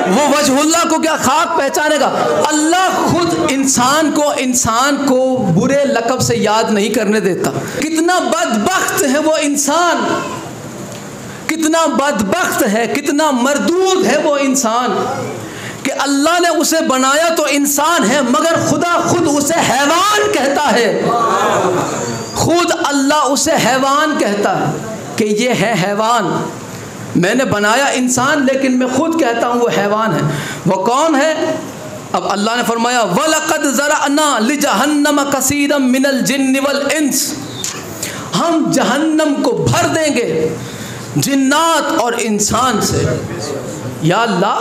वो वजहुल्लाह को क्या खाक पहचानेगा? अल्लाह खुद इंसान को बुरे लक़ब से याद नहीं करने देता। कितना बदबख्त है वो इंसान, कितना बदबख्त है, कितना मरदूद है वो इंसान कि अल्लाह ने उसे बनाया तो इंसान है मगर खुदा खुद उसे हैवान कहता है। खुद अल्लाह उसे हैवान कहता है कि ये है हैवान। मैंने बनाया इंसान लेकिन मैं खुद कहता हूँ वो हैवान है। वो कौन है? अब अल्लाह ने फरमाया वलक़द ज़रअना लिजहन्नम कसीरम मिनल जिन्न वल इंस, हम जहन्नम को भर देंगे जिन्नात और इंसान से। या अल्लाह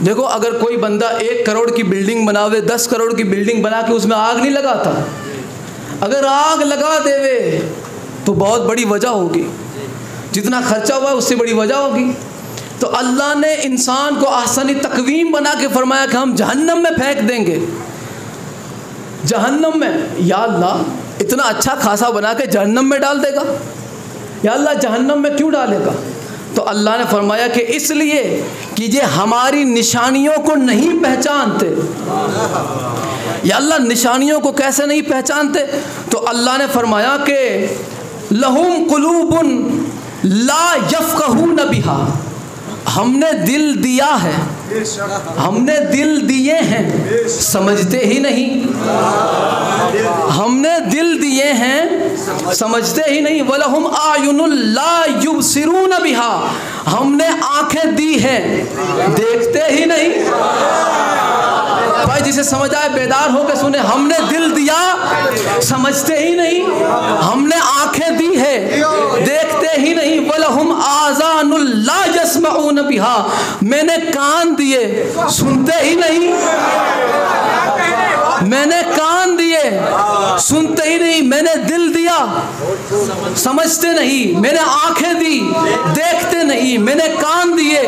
देखो, अगर कोई बंदा 1 करोड़ की बिल्डिंग बनावे, 10 करोड़ की बिल्डिंग बना के उसमें आग नहीं लगाता, अगर आग लगा देवे तो बहुत बड़ी वजह होगी, जितना खर्चा हुआ है उससे बड़ी वजह होगी। तो अल्लाह ने इंसान को आसानी तकवीम बना के फरमाया कि हम जहन्नम में फेंक देंगे, जहन्नम में। या अल्लाह इतना अच्छा खासा बना के जहन्नम में डाल देगा? या अल्लाह जहन्नम में क्यों डालेगा? तो अल्लाह ने फरमाया कि इसलिए कि ये हमारी निशानियों को नहीं पहचानते। या अल्लाह निशानियों को कैसे नहीं पहचानते? तो अल्लाह ने फरमाया कि लहुम कुलूबुन ला यफ़क़हून बिहा, हमने दिल दिया है, हमने दिल दिए हैं, समझते ही नहीं। हमने दिल दिए हैं, समझते ही नहीं। वलहुम आयुनुल ला युबसिरून बिहा, हमने आंखें दी हैं, देखते ही नहीं। भाई जिसे समझ आए बेदार होकर सुने। हमने दिल दिया, समझते ही नहीं। हमने आंखें दी है, देखते ही नहीं। वलहुम आज़ानुल ला यस्मऊन बिहा, मैंने कान दिए, सुनते ही नहीं। मैंने कान दिए, सुनते ही नहीं। मैंने दिल दिया, समझते नहीं। मैंने आंखें दी, देखते नहीं। मैंने कान दिए,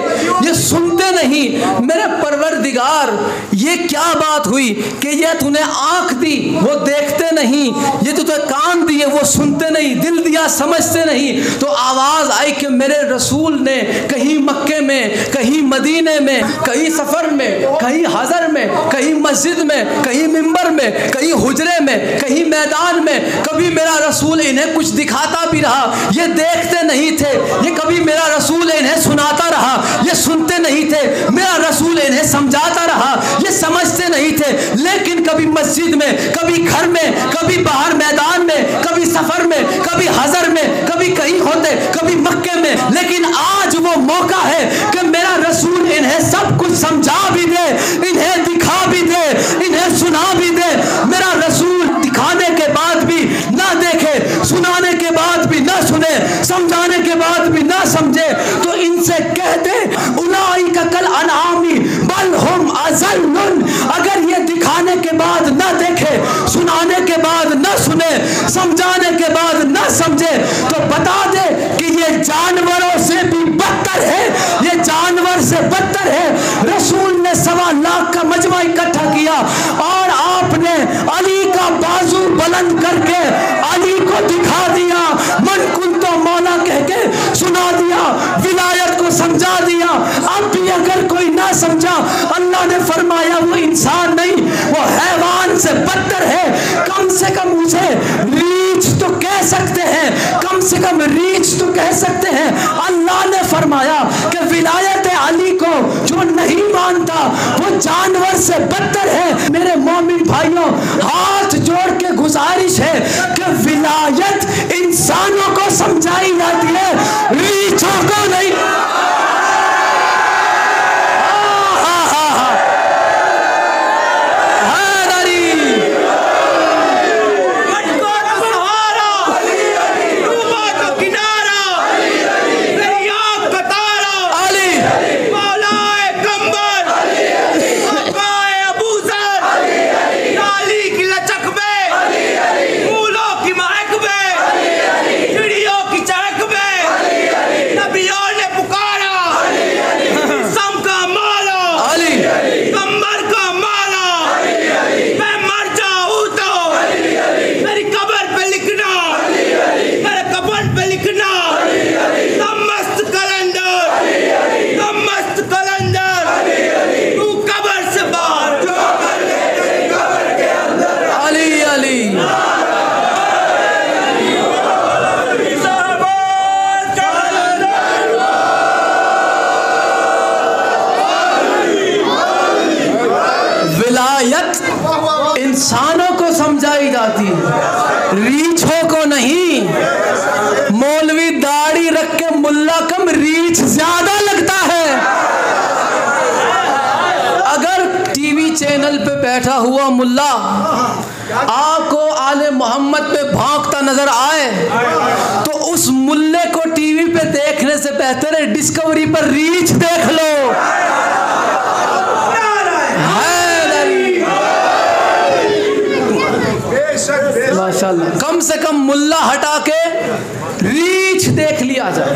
ये सुनते नहीं। मेरे परवरदिगार, ये क्या बात हुई कि ये तूने आंख दी, वो देखते नहीं, ये तुझे कान दिए, वो सुनते नहीं, दिल दिया, समझते नहीं। तो आवाज़ आई कि मेरे रसूल ने कहीं मक्के में, कहीं मदीने में, कहीं सफ़र में, कहीं हज़र में, कहीं मस्जिद में, कहीं मिंबर में, कहीं हुजरे में, कहीं मैदान में, कभी मेरा रसूल इन्हें कुछ दिखाता भी रहा, ये देखते नहीं थे। ये कभी मेरा रसूल इन्हें सुनाता रहा, ये सुनते नहीं थे। मेरा रसूल इन्हें समझाता रहा, ये समझते नहीं थे। लेकिन कभी मस्जिद में, कभी घर में, कभी बाहर मैदान में, कभी सफर में, कभी हजर में, कभी कहीं होते, कभी मक्के में। लेकिन आज वो मौका है कि मेरा रसूल इन्हें सब कुछ समझा भी दे, इन्हें दिखा भी दे, इन्हें सुना भी दे। मेरा रसूल दिखाने के बाद भी ना देखे, सुनाने के बाद भी ना सुने, समझाने के बाद भी ना समझे, तो इनसे कहते उलाइका कल अनआमी बल हुम अज़ल्लुन। अगर ये दिखाने के बाद ना देखे, सुनाने के बाद ना सुने, समझाने के बाद ना समझे, तो बता दे कि ये जानवरों से भी बदतर है, ये जानवर से बदतर है। रसूल ने 1.25 लाख का मजमा इकट्ठा किया और आपने अली का बाजू बुलंद करके अली को दिखा दिया, मन कुन तो मौला कह के सुना दिया, विलायत को समझा दिया। अब भी अगर कोई ना समझा, अल्लाह ने फरमाया वो इंसान नहीं, वो हैवान से बदतर है। कम से कम उसे रीछ तो कह सकते हैं, कम से कम रीछ तो कह सकते हैं। अल्लाह ने फरमाया कि विलायत अली को जो नहीं मानता वो जानवर से बदतर है। मेरे मोमिन भाइयों, हाथ जोड़ के गुजारिश है कि विलायत इंसानों को समझाई जाती है, रीछों को नहीं। इंसानों को समझाई जाती है, रीछों को नहीं। मौलवी दाढ़ी रख के मुल्ला कम, रीछ ज्यादा लगता है। अगर टीवी चैनल चैनल पे बैठा हुआ मुल्ला आपको आले मोहम्मद पे भौंकता नजर आए तो उस मुल्ले को टीवी पे देखने से बेहतर है डिस्कवरी पर रीच देख लो। माशाल्लाह, कम से कम मुल्ला हटा के रीच देख लिया जाए।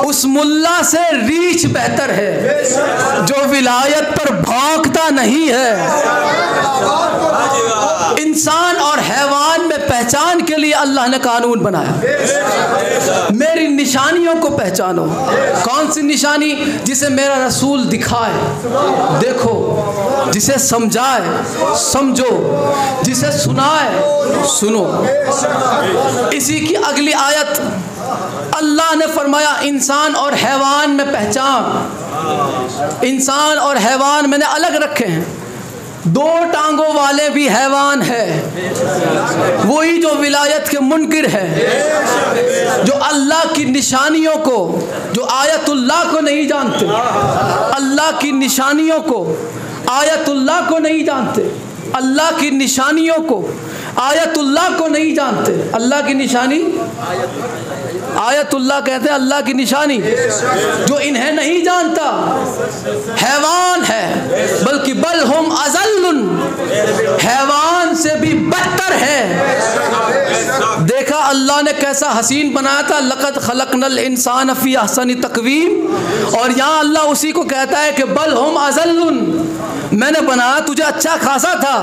उस मुल्ला से रीच बेहतर है जो विलायत पर भौंकता नहीं है। इंसान और हैवान में पहचान के लिए अल्लाह ने कानून बनाया। मेरी निशानियों को पहचानो। कौन सी निशानी? जिसे मेरा रसूल दिखाए देखो, जिसे समझाए समझो, जिसे सुनाए सुनो। इसी की अगली आयत अल्लाह ने फरमाया इंसान और हैवान में पहचान। इंसान और हैवान मैंने अलग रखे हैं। दो टांगों वाले भी हैवान है, वही जो विलायत के मुनकिर है, जो अल्लाह की निशानियों को, जो आयतुल्लाह को नहीं जानते, अल्लाह की निशानियों को, आयतुल्लाह को नहीं जानते, अल्लाह की निशानियों को, आयतुल्लाह को नहीं जानते। अल्लाह की निशानी आयतुल्लाह कहते हैं, अल्लाह की निशानी। जो इन्हें नहीं जानता हैवान है, बल्कि बल हुम अज़ल्लुन, हैवान से भी बदतर है। देखा अल्लाह ने कैसा हसीन बनाया था, लक़द खलक़नल इंसान फ़ी अहसनि तक़वीम। और यहाँ अल्लाह उसी को कहता है कि बल हुम अज़ल्लुन, मैंने बनाया तुझे अच्छा खासा था,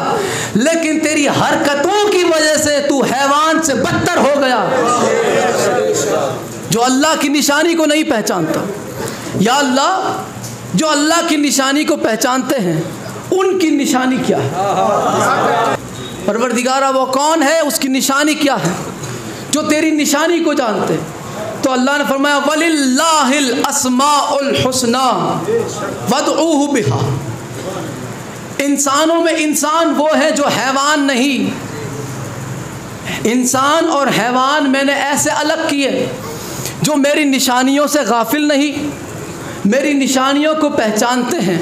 लेकिन तेरी हरकतों की वजह से तू हैवान से बदतर हो गया। जो अल्लाह की निशानी को नहीं पहचानता, या अल्लाह जो अल्लाह की निशानी को पहचानते हैं उनकी निशानी क्या है? परवरदिगारा वो कौन है, उसकी निशानी क्या है? जो तेरी निशानी को जानते। तो अल्लाह ने फरमाया वलिल्लाहिल अस्माउल हुस्ना वदऊहु बिहा। इंसानों में इंसान वो है जो हैवान नहीं। इंसान और हैवान मैंने ऐसे अलग किए जो मेरी निशानियों से गाफिल नहीं, मेरी निशानियों को पहचानते हैं।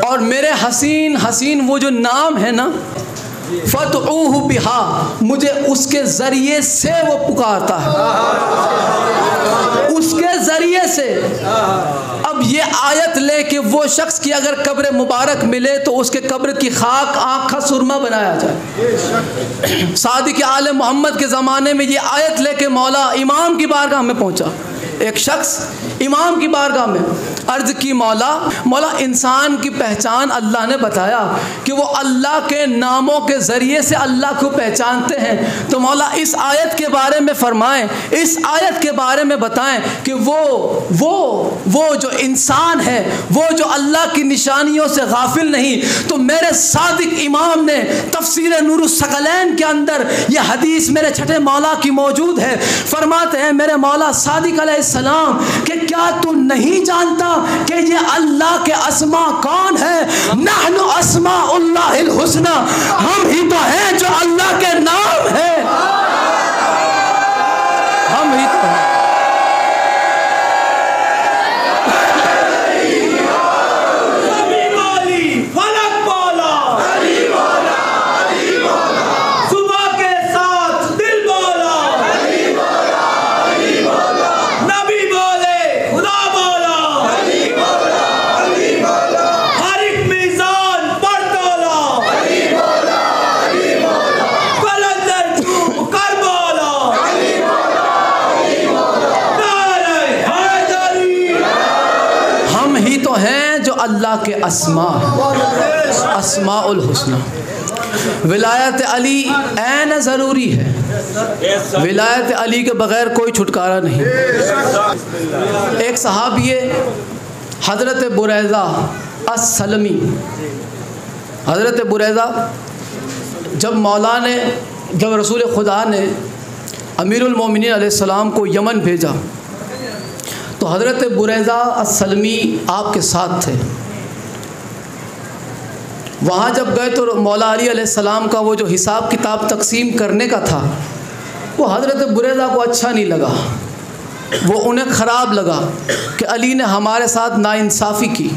और मेरे हसीन हसीन वो जो नाम है ना, फतऊहु बिहा, मुझे उसके ज़रिए से वो पुकारता है, उसके ज़रिए से। अब ये आयत ले कि वो शख्स की अगर कब्र मुबारक मिले तो उसके कब्र की खाक आँख का सुरमा बनाया जाए। सादिक आले मोहम्मद के ज़माने में ये आयत ले के मौला इमाम की बारगाह में पहुँचा। एक शख्स इमाम की बारगाह में अर्ज़ की, मौला इंसान की पहचान अल्लाह ने बताया कि वो अल्लाह के नामों के ज़रिए से अल्लाह को पहचानते हैं। तो मौला इस आयत के बारे में फ़रमाएं, इस आयत के बारे में बताएं कि वो जो इंसान है, वो जो अल्लाह की निशानियों से गाफिल नहीं। तो मेरे सादिक इमाम ने तफसीर नूरुस सकलैन के अंदर ये हदीस मेरे छठे मौला की मौजूद है। फरमाते हैं मेरे मौला सादिक अलैहिस्सलाम कि क्या तू नहीं जानता कि ये अल्लाह के अस्मा कौन है? नहनु अस्माउल्लाहिल हुस्ना, हम ही तो हैं जो अल्लाह के नाम है, हम ही तो हैं। अल्लाह के अस्माउल हुस्ना। विलायत अली ऐन ज़रूरी है, विलायत अली के बग़ैर कोई छुटकारा नहीं। एक सहाबी हज़रत बुरैज़ा अस्सलमी, हज़रत बुरैज़ा जब रसूल खुदा ने अमीरुल मोमिनीन अलैहिस्सलाम को यमन भेजा तो हज़रत बुरैज़ा अस्सलमी आपके साथ थे। वहाँ जब गए तो मौला अली अलैहिस्सलाम का वो जो हिसाब किताब तकसीम करने का था वो हज़रत बुरैज़ा को अच्छा नहीं लगा, वो उन्हें ख़राब लगा कि अली ने हमारे साथ नाइंसाफ़ी की,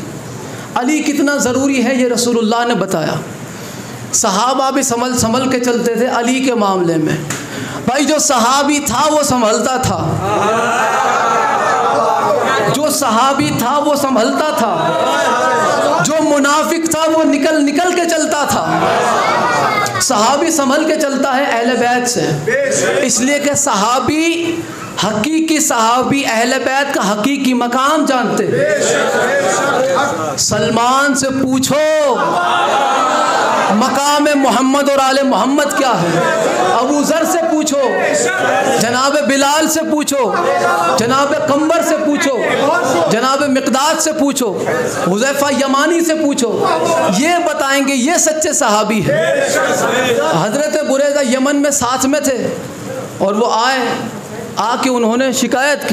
अली कितना ज़रूरी है ये रसूलुल्लाह ने बताया। सहाबा भी संभल के चलते थे अली के मामले में। भाई जो सहाबी था वो संभलता था, जो सहाबी था वो संभलता था, जो मुनाफिक था वो निकल के चलता था। सहाबी संभल के चलता है अहले बैत से, इसलिए कि सहाबी हकीकी सहाबी अहले बैत का हकीकी मकाम जानते। सलमान से पूछो मकाम मोहम्मद और आले मोहम्मद क्या है, अबू ज़र से पूछो, जनाब बिलाल से पूछो, जनाब कंबर से पूछो, जनाब मिक़दाद से पूछो, हुज़ैफ़ा यमानी से पूछो, ये बताएंगे ये सच्चे सहाबी है। हज़रत बुरैदा यमन में साथ में थे और वो आके उन्होंने शिकायत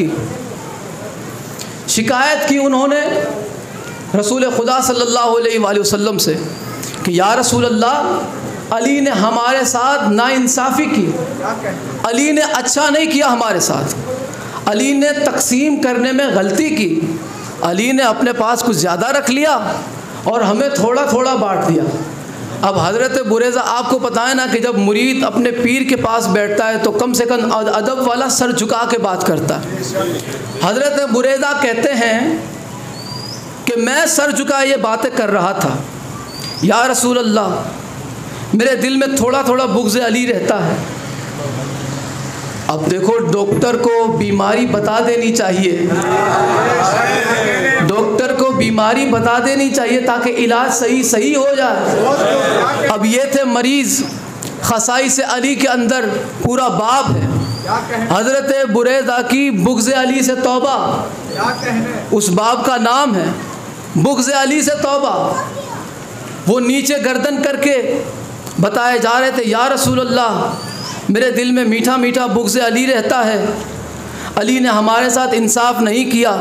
की उन्होंने रसूल खुदा सल्लल्लाहु अलैहि वसल्लम से कि या रसूल अल्लाह, अली ने हमारे साथ नाइंसाफ़ी की, अली ने अच्छा नहीं किया हमारे साथ, अली ने तकसीम करने में गलती की, अली ने अपने पास कुछ ज़्यादा रख लिया और हमें थोड़ा थोड़ा बांट दिया। अब हज़रत बुरैदा, आपको पता है ना कि जब मुरीद अपने पीर के पास बैठता है तो कम से कम अदब वाला सर झुका के बात करता है। हज़रत बुरैदा कहते हैं कि मैं सर झुका ये बातें कर रहा था, या रसूल अल्लाह, मेरे दिल में थोड़ा थोड़ा बुग़्ज़ अली रहता है। अब देखो, डॉक्टर को बीमारी बता देनी चाहिए, डॉक्टर को बीमारी बता देनी चाहिए ताकि इलाज सही हो जाए। अब ये थे मरीज़, खसाई से अली के अंदर पूरा बाब है। हज़रत बुरैदा की बुग़्ज़ अली से तौबा, उस बाब का नाम है बुग़्ज़ अली से तौबा। वो नीचे गर्दन करके बताए जा रहे थे, या रसूल अल्लाह, मेरे दिल में मीठा मीठा बुग़्ज़ अली रहता है, अली ने हमारे साथ इंसाफ नहीं किया।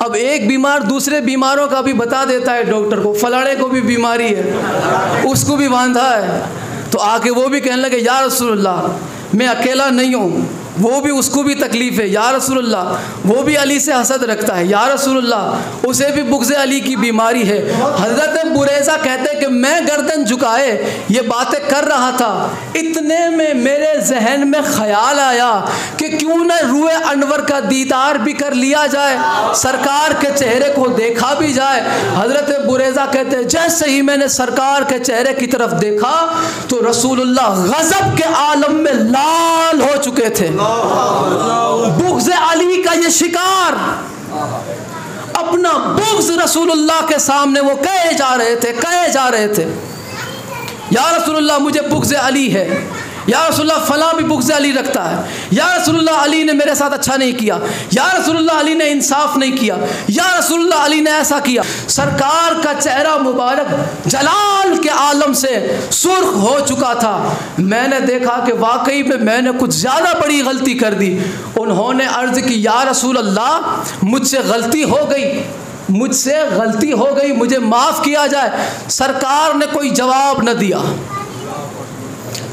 अब एक बीमार दूसरे बीमारों का भी बता देता है डॉक्टर को, फलाने को भी बीमारी है, उसको भी बांधा है, तो आके वो भी कहने लगे, या रसूल अल्लाह, मैं अकेला नहीं हूँ, वो भी, उसको भी तकलीफ़ है, या रसूलुल्लाह, वो भी अली से हसद रखता है, या रसूलुल्लाह, उसे भी बुग़्ज़ अली की बीमारी है। हज़रत बुरैदा कहते हैं कि मैं गर्दन झुकाए ये बातें कर रहा था, इतने में मेरे जहन में ख़याल आया कि क्यों न रूए अनवर का दीदार भी कर लिया जाए, सरकार के चेहरे को देखा भी जाए। हज़रत बुरैदा कहते हैं जैसे ही मैंने सरकार के चेहरे की तरफ देखा तो रसूलुल्लाह गज़ब के आलम में लाल हो चुके थे। बुग़्ज़ अली का ये शिकार, अपना बुग़्ज़ रसूलुल्लाह के सामने वो कहे जा रहे थे, या रसूलुल्लाह, मुझे बुग़्ज़ अली है, या रसूलुल्लाह, फ़लाँ भी बुग़्ज़ अली रखता है, या रसूलुल्लाह, अली ने मेरे साथ अच्छा नहीं किया, या रसूलुल्लाह, अली ने इंसाफ नहीं किया, या रसूलुल्लाह, अली ने ऐसा किया। सरकार का चेहरा मुबारक जलाल के आलम से सुर्ख हो चुका था। मैंने देखा कि वाकई में मैंने कुछ ज़्यादा बड़ी गलती कर दी। उन्होंने अर्ज़ की, या रसूलुल्लाह, मुझसे गलती हो गई, मुझे माफ़ किया जाए। सरकार ने कोई जवाब न दिया,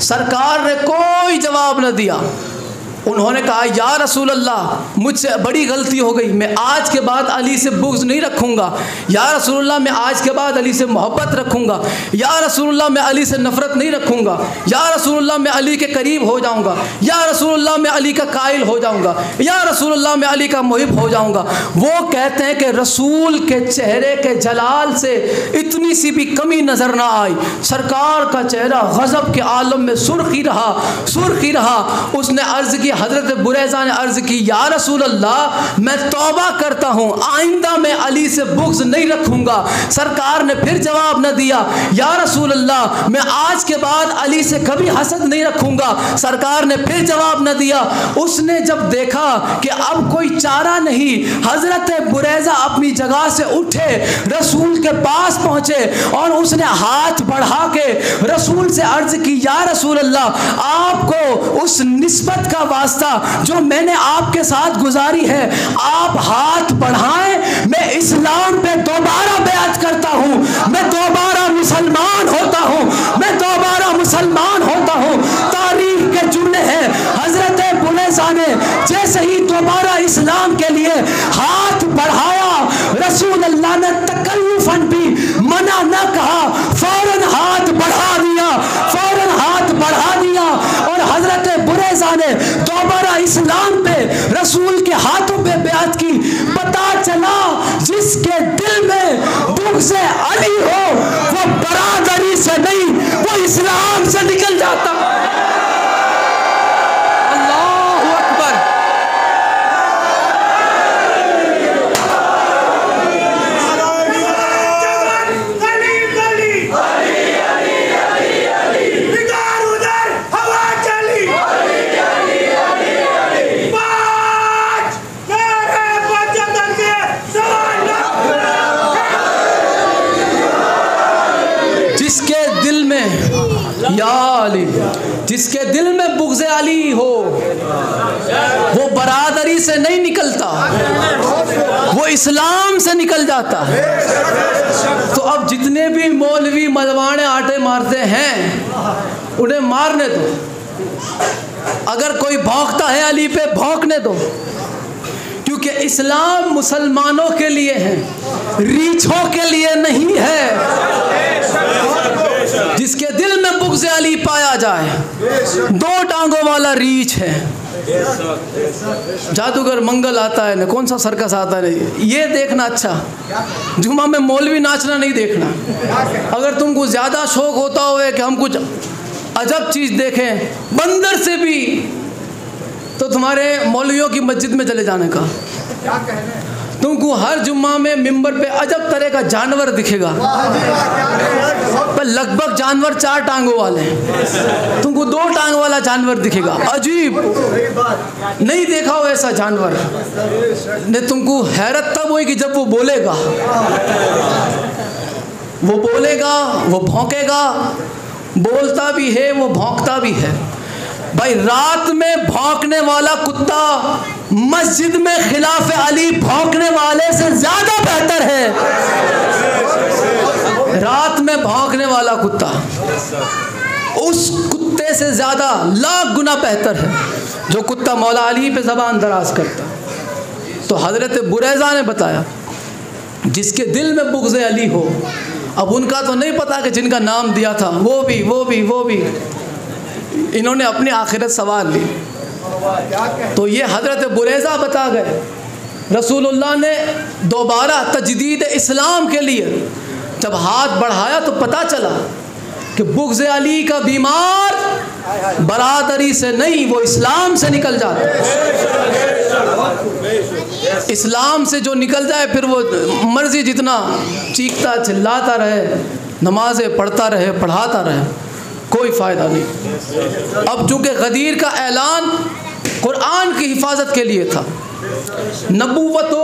सरकार ने कोई जवाब न दिया। उन्होंने कहा, या रसूल अल्लाह, मुझसे बड़ी गलती हो गई, मैं आज के बाद अली से बुग़्ज़ नहीं रखूँगा, या रसूलुल्लाह, मैं आज के बाद अली से मोहब्बत रखूँगा, या रसूलुल्लाह, मैं अली से नफ़रत नहीं रखूँगा, या रसूलुल्लाह, मैं अली के करीब हो जाऊँगा, या रसूलुल्लाह, मैं अली का कायल हो जाऊँगा, या रसूलुल्लाह, मैं अली का मुहिब हो जाऊँगा। वो कहते हैं कि रसूल के चेहरे के जलाल से इतनी सी भी कमी नज़र ना आई। सरकार का चेहरा गज़ब के आलम में सुर्खी रहा। उसने अर्ज़ की, हज़रत बुरैदा ने अर्ज़ की, या रसूल अल्लाह, मैं तौबा करता हूँ, आइंदा मैं अली से बुग़्ज़ नहीं रखूँगा। सरकार ने फिर जवाब न दिया, या रसूल अल्लाह, मैं आज के बाद अली से कभी हसद नहीं रखूँगा। सरकार ने फिर जवाब न दिया। उसने जब देखा कि अब कोई चारा नहीं, हज़रत बुरैदा अपनी जगह से उठे, रसूल के पास पहुँचे और उसने हाथ बढ़ा के रसूल से अर्ज़ की, या रसूल अल्लाह, आपको उस निस्बत का वास्ता जो मैंने आपके साथ गुजारी है, आप हाथ बढ़ाएं, मैं इस्लाम पे दोबारा बैत करता हूँ, मैं दोबारा मुसलमान होता हूँ। तारीख के जुमले हैं, हज़रत बुरैदा ने जैसे ही दोबारा इस्लाम के लिए हाथ बढ़ाया, रसूल अल्लाह ने तकल्लुफ़न भी अली, जिसके दिल में बुग़्ज़ अली हो वो बरादरी से नहीं निकलता, वो इस्लाम से निकल जाता है। तो अब जितने भी मौलवी मलवाने आटे मारते हैं उन्हें मारने दो, अगर कोई भौंकता है अली पे भौंकने दो, क्योंकि इस्लाम मुसलमानों के लिए है, रीछों के लिए नहीं है। जिसके दिल में बुग़्ज़ अली पाया जाए, दो टांगों वाला रीछ है। जादूगर मंगल आता है ना, कौन सा सर्कस आता है, ये देखना अच्छा, जुमा में मौलवी नाचना नहीं देखना। अगर तुमको ज़्यादा शौक़ होता हो कि हम कुछ अजब चीज़ देखें बंदर से भी, तो तुम्हारे मौलवियों की मस्जिद में चले जाने का। तुमको हर जुम्मा में मिंबर पे अजब तरह का जानवर दिखेगा, पर लगभग जानवर 4 टांगों वाले हैं, तुमको 2 टांग वाला जानवर दिखेगा। अजीब, नहीं देखा हो ऐसा जानवर। ने तुमको हैरत तब होगी जब वो बोलेगा, वो भौंकेगा, बोलता भी है, वो भौंकता भी है। भाई रात में भौंकने वाला कुत्ता मस्जिद में खिलाफ अली भौंकने वाले से ज्यादा बेहतर है। रात में भौंकने वाला कुत्ता उस कुत्ते से ज्यादा लाख गुना बेहतर है जो कुत्ता मौला अली पे ज़बान दराज करता। तो हज़रत बुरैज़ा ने बताया जिसके दिल में बुग़्ज़ अली हो, अब उनका तो नहीं पता कि जिनका नाम दिया था वो भी इन्होंने अपनी आखिरत सवार ली। तो ये हज़रत बुरैज़ा बता गए, रसूलुल्लाह ने दोबारा तजदीद इस्लाम के लिए जब हाथ बढ़ाया तो पता चला कि बुग़्ज़ अली का बीमार बरादरी से नहीं, वो इस्लाम से निकल जाता है। इस्लाम से जो निकल जाए फिर वो मर्जी जितना चीखता चिल्लाता रहे, नमाज़ें पढ़ता रहे, पढ़ाता रहे, कोई फ़ायदा नहीं। अब चूँकि गदीर का ऐलान कुरान की हिफाजत के लिए था, नबूवत व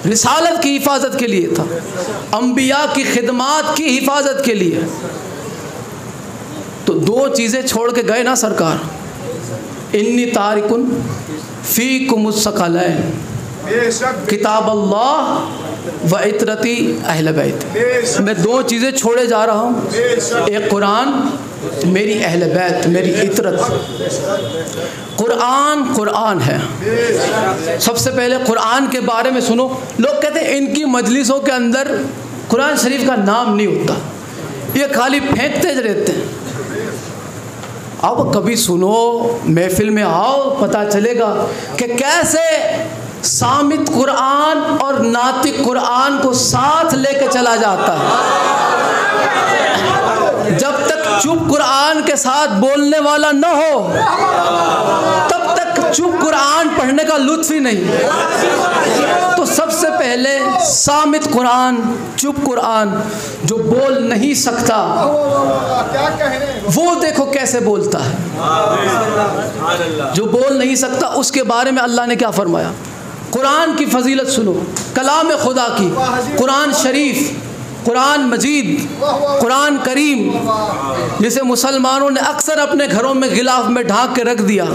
रिसालत की हिफाजत के लिए था, अंबिया की खिदमात की हिफाजत के लिए, तो 2 चीज़ें छोड़ के गए ना सरकार, इन्नी तारिकुन फ़ीकुमुस सकलैन, किताब अल्लाह व इतरती अहल बैत। मैं 2 चीज़ें छोड़े जा रहा हूँ, एक कुरान, मेरी अहल बैत, मेरी इतरत। कुरान है। सबसे पहले कुरान के बारे में सुनो। लोग कहते हैं इनकी मजलिसों के अंदर कुरान शरीफ का नाम नहीं होता, ये खाली फेंकते रहते हैं। अब कभी सुनो, महफिल में आओ, पता चलेगा कि कैसे सामित कुरान और नातिक कुरान को साथ लेके चला जाता है। जब तक चुप कुरान के साथ बोलने वाला न हो तब तक चुप कुरान पढ़ने का लुत्फ ही नहीं। तो सबसे पहले सामित कुरान, चुप कुरान, जो बोल नहीं सकता, वो देखो कैसे बोलता है। जो बोल नहीं सकता उसके बारे में अल्लाह ने क्या फरमाया। कुरान की फजीलत सुनो, कलाम खुदा की, कुरान शरीफ, कुरान मजीद, कुरान करीम, जिसे मुसलमानों ने अक्सर अपने घरों में गिलाफ में ढांक के रख दिया,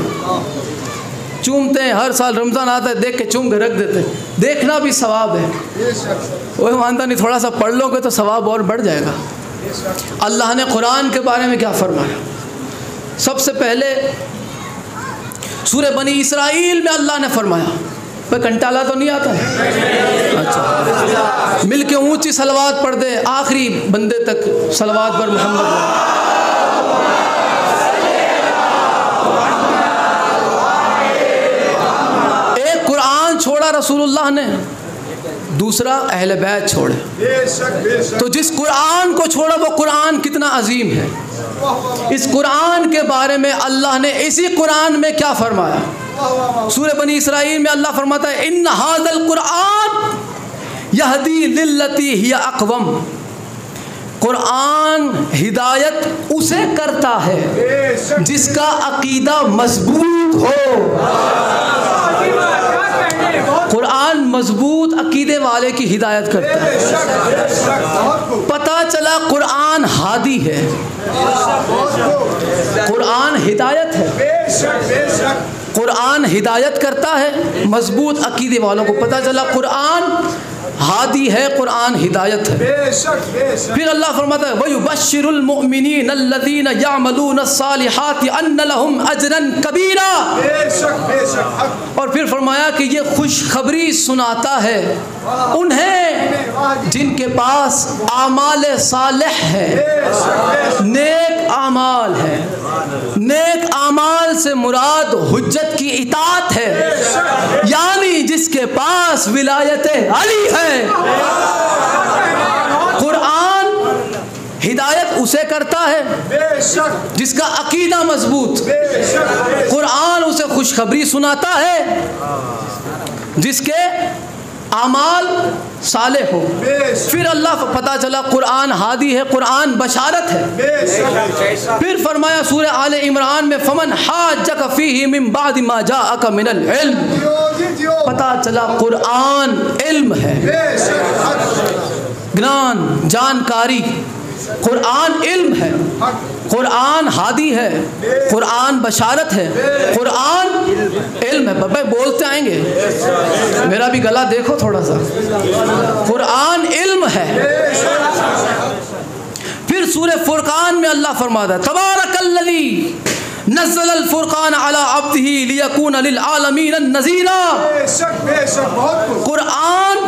चूमते हैं, हर साल रमज़ान आता है देख के चूम के रख देते हैं। देखना भी सवाब है, वही मानता नहीं, थोड़ा सा पढ़ लोगे तो सवाब और बढ़ जाएगा। अल्लाह ने कुरान के बारे में क्या फरमाया। सबसे पहले सूरह बनी इसराइल में अल्लाह ने फरमाया, भाई कंटाला तो नहीं आता? अच्छा, मिल के ऊँची सलवात पढ़ दे आखिरी बंदे तक, सलवात पर मोहम्मद। एक कुरान छोड़ा रसूलुल्लाह ने, दूसरा अहले बैत छोड़े। तो जिस कुरान को छोड़ा वो कुरान कितना अजीम है। इस कुरान के बारे में अल्लाह ने इसी कुरान में क्या फरमाया। सूरह बनी इसराइल में अल्लाह फरमाता है, इन्न हाज़ल कुरान यहदी लिल्लती हिया अक़वम। कुरान हिदायत उसे करता है जिसका अकीदा मजबूत हो। कुरान मजबूत अकीदे वाले की हिदायत करता है। पता चला कुरान कुरान हादी है, कुरान हिदायत है, कुरान हिदायत करता है। मजबूत अकीदे वालों को पता चला कुरान हादी है, कुरान हिदायत है। फिर अल्लाह फरमाता है वयुबश्शिरुल मुमिनीन अल्लज़ीना यअमलूना अस्सालिहाति अन्न लहुम अजरन कबीरा। और फिर फरमाया कि ये खुशखबरी सुनाता है उन्हें जिनके पास आमाल सालेह है, नेक आमाल है। नेक आमाल से मुराद हुज्जत की इताअत है, यानी जिसके पास विलायत अली है। कुरान हिदायत उसे करता है जिसका अकीदा मजबूत, कुरान उसे खुशखबरी सुनाता है जिसके आमाल साले हो। फिर अल्लाह को पता चला कुरान हादी है, कुरान बशारत है। फिर फरमाया सूरह आले इमरान में फमन हाज्जक फीही मिन बाद मा जाअक मिनल इल्म, पता चला कुरान इल्म है, ज्ञान जानकारी। कुरान इल्म है, कुरान हादी है, कुरान बशारत है, कुरान इल्म है। बाबा बोलते आएंगे, मेरा भी गला देखो थोड़ा सा। कुरान इल्म है। फिर सूरह फुरकान में अल्लाह फरमाता है तबारकल्लज़ी नज़्ज़लल फुरकान अला अब्दिही लियकून लिल आलमीन नज़ीरा। कुरान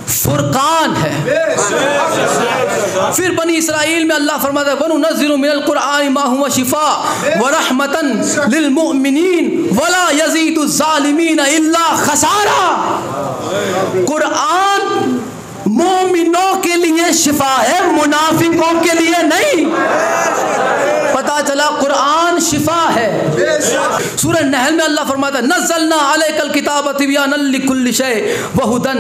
फुरकान है। फिर बनी इसराइल में अल्लाह फरमाता है वनुनज़्ज़िलु मिनल कुरआनि मा हुवा शिफा व रहमतन लिल मुमिनीन वला यज़ीदु ज़ालिमीन इल्ला खसारा। कुरान मोमिनों के लिए शिफा है, मुनाफिकों के लिए नहीं। पता चला कुरान शिफा है। सूरह नहल में अल्लाह फरमाता है नज़्ज़लना अलैकल किताब तिबयानन लिकुल्लि शै व हुदन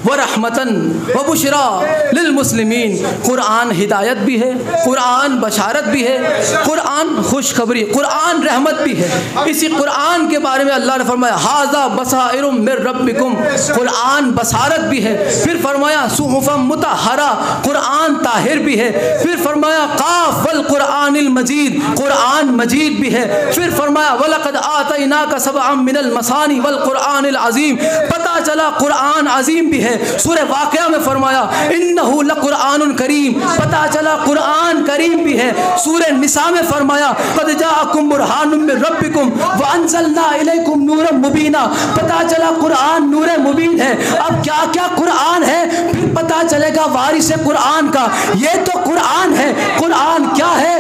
व रहमतन व बुशरा लिल मुस्लिमीन। कुरान हिदायत भी है, कुरान बशारत भी है, कुरान खुशखबरी, कुरान रहमत भी है। इसी कुरान के बारे में अल्लाह ने फरमाया हाज़ा बसाइरुम मिर रब्बिकुम, कुरान बसारत भी है। फिर फरमाया सुहुफ़म मुतहरा, कुरान ताहिर भी है। फिर फरमाया काफ वल कुरानिल मजीद, कुरान मजीद भी है। फिर फरमाया वलक़द आतैनाका सबअम मिनल मसानी वल कुरानिल अज़ीम, पता चला कुरान अज़ीम भी है। सूरह वाक़िया में फरमाया इन्नहु लकुरआनुन करीम, पता चला कुरान करीम भी है। सूरह निसा में फरमाया क़द जाअकुम बुरहानुम मिर रब्बिकुम व अंज़लना इलैकुम नूरम मुबीना, पता चला कुरान नूर मुबीन है। अब क्या क्या कुरान है फिर पता चलेगा वारिस कुरान का। ये तो कुरान है। कुरान क्या है?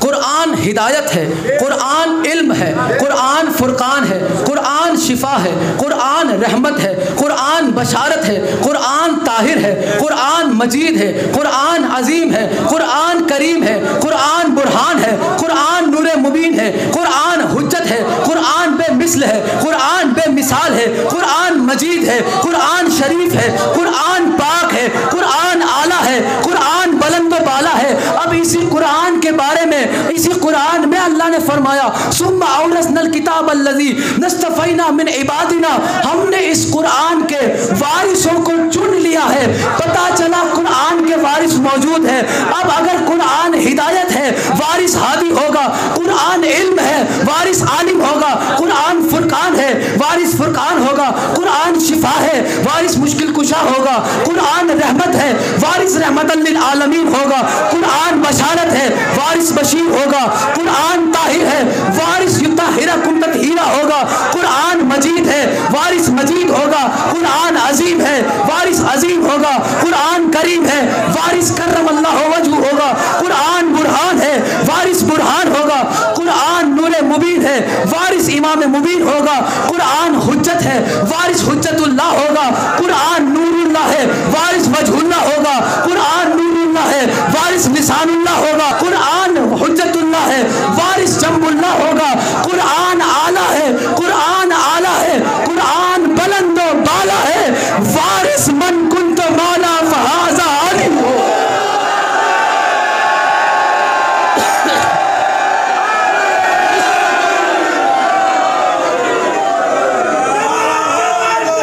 कुरान हिदायत है, कुरान इल्म है, कुरान फुरकान है, कुरान शिफा है, कुरान रहमत है, कुरान बशारत है, कुरान ताहिर है, कुरान मजीद है, कुरान अजीम है, कुरान करीम है, कुरान बुरहान है, कुरान नूर मुबीन है, कुरान हुज्जत है, कुरान बेमिसल है, कुरान बेमिसाल है, कुरान मजीद है, कुरान शरीफ है, कुरान पाक है, कुरान आला है, कुरान बुलंद बाला है। अब इसी कुरान के बारे में, इसी कुरान में अल्लाह ने फरमाया सुम्मा औरसनल किताब अल्लज़ी नस्तफ़ैना मिन इबादिना, हमने इस कुरान के वारिसों को चुन लिया है। पता चला कुरान के वारिस मौजूद है। अब अगर कुरान हिदायत है वारिस हादी होगा, कुरान इल्म है वारिस आलिम होगा, कुरान फुरकान है वारिस फुरकान होगा, कुरान शिफा है वारिस मुश्किल कुशा होगा, कुरान रहमत है वारिस रहमतन लिल आलमीन होगा, कुरान बशारत है वारिस बशीर होगा, कुरान ताहिर है वारिस युताहिरकुम तत्हीरा होगा, कुरान मजीद है वारिस मजीद होगा, कुरान अजीम है वारिस अजीम होगा, कुरान करीम है वारिस करमल्लाहु वजहू होगा, कुरान बुरहान है वारिस बुरहान होगा, कुरान नूर मुबीन है वारिस इमाम मुबीन होगा, कुरान हुज्जत है वारिस हुज्जतुल्लाह होगा, कुरान नूरुल्लाह है वारिस वजहुल्लाह होगा, कुरान नूरुल्लाह है वारिस लिसानुल्लाह होगा, कुरान हुज्जतुल्लाह है वारिस जम्बुल्लाह होगा, कुरान आला है, कुरान आला है, कुरान बुलंद बाला है, वारिस मन कुंत मौला फहाजा आलिम हो।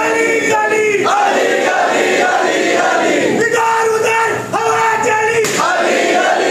अली अली अली अली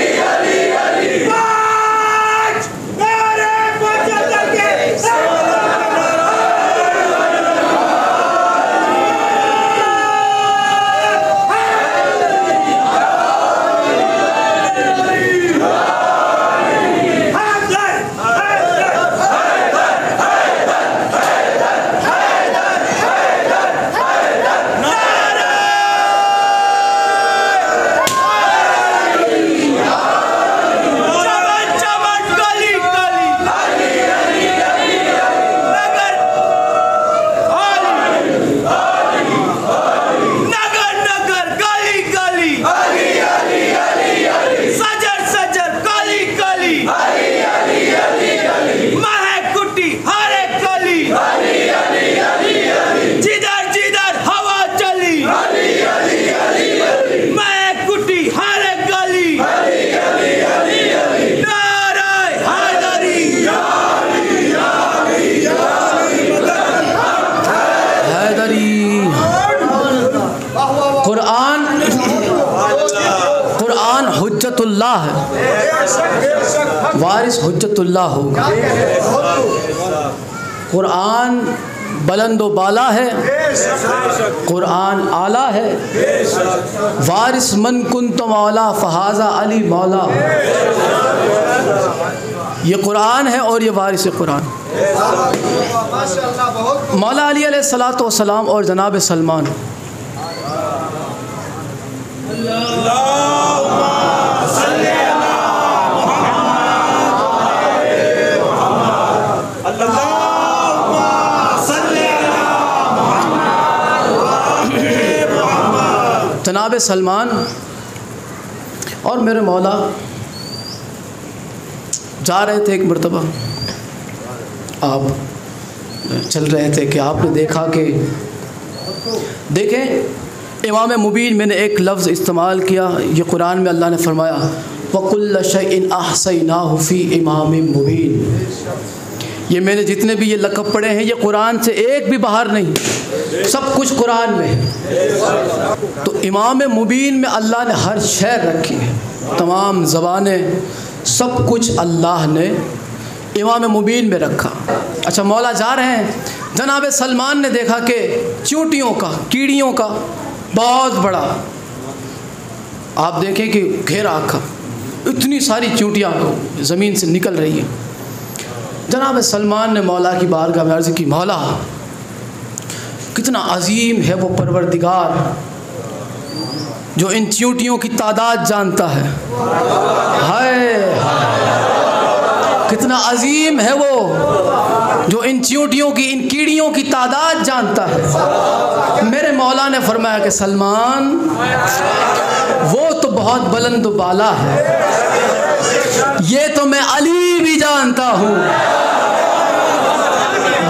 हुज्जतुल्लाह है, वारिस हुज्जतुल्लाह होगा। कुरान बुलंद व बाला है, कुरान आला है। वारिस मन कुंत मौला फहाजा अली मौला। ये कुरान है और ये वारिस कुरान। मौला अली अलैहिस्सलातु वस्सलाम और जनाब सलमान, जनाब सलमान और मेरे मौला जा रहे थे। एक मरतबा आप चल रहे थे कि आपने देखा कि देखें इमाम मुबीन, मैंने एक लफ्ज़ इस्तेमाल किया, ये कुरान में अल्लाह ने फरमाया वकुल्ल शैइन अहसैनाहु फी इमाम मुबीन। ये मैंने जितने भी ये लक़ब पढ़े हैं ये कुरान से एक भी बाहर नहीं, सब कुछ कुरान में है। तो इमाम मुबीन में अल्लाह ने हर शय रखी है, तमाम ज़बानें, सब कुछ अल्लाह ने इमाम मुबीन में रखा। अच्छा, मौला जा रहे हैं, जनाब सलमान ने देखा कि चींटियों का, कीड़ियों का बहुत बड़ा, आप देखें कि घेरा रखा, इतनी सारी चींटियाँ ज़मीन से निकल रही हैं। जनाब सलमान ने मौला की बारगाह में अर्ज़ की, मौला कितना अजीम है वो परवरदिगार जो इन चींटियों की तादाद जानता है। हाय, कितना अजीम है वो जो इन चींटियों की, इन कीड़ियों की तादाद जानता है। मेरे मौला ने फरमाया कि सलमान वो तो बहुत बुलंद बाला है, ये तो मैं अली भी जानता हूँ,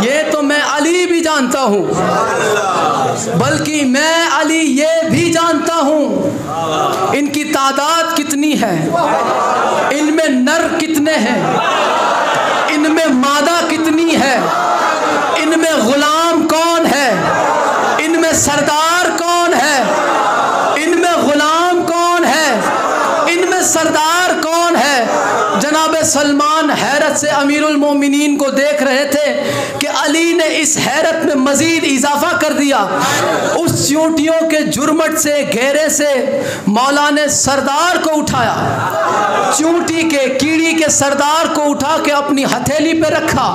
ये तो मैं अली भी जानता हूँ, बल्कि मैं अली ये भी जानता हूँ इनकी तादाद कितनी है, इनमें नर कितने हैं, इनमें मादा कितनी है, इनमें गुलाम कौन है, इनमें सरदार कौन है, इनमें गुलाम कौन है, इनमें सरदार कौन है। जनाब सलमान हैरत से अमीरुल मोमिनीन को देख रहे थे कि अली ने इस हैरत में मजीद इजाफा कर दिया। उस चींटियों के जुर्मट से, घेरे से मौला ने सरदार को उठाया, चींटी के, कीड़ी के सरदार को उठा के अपनी हथेली पे रखा।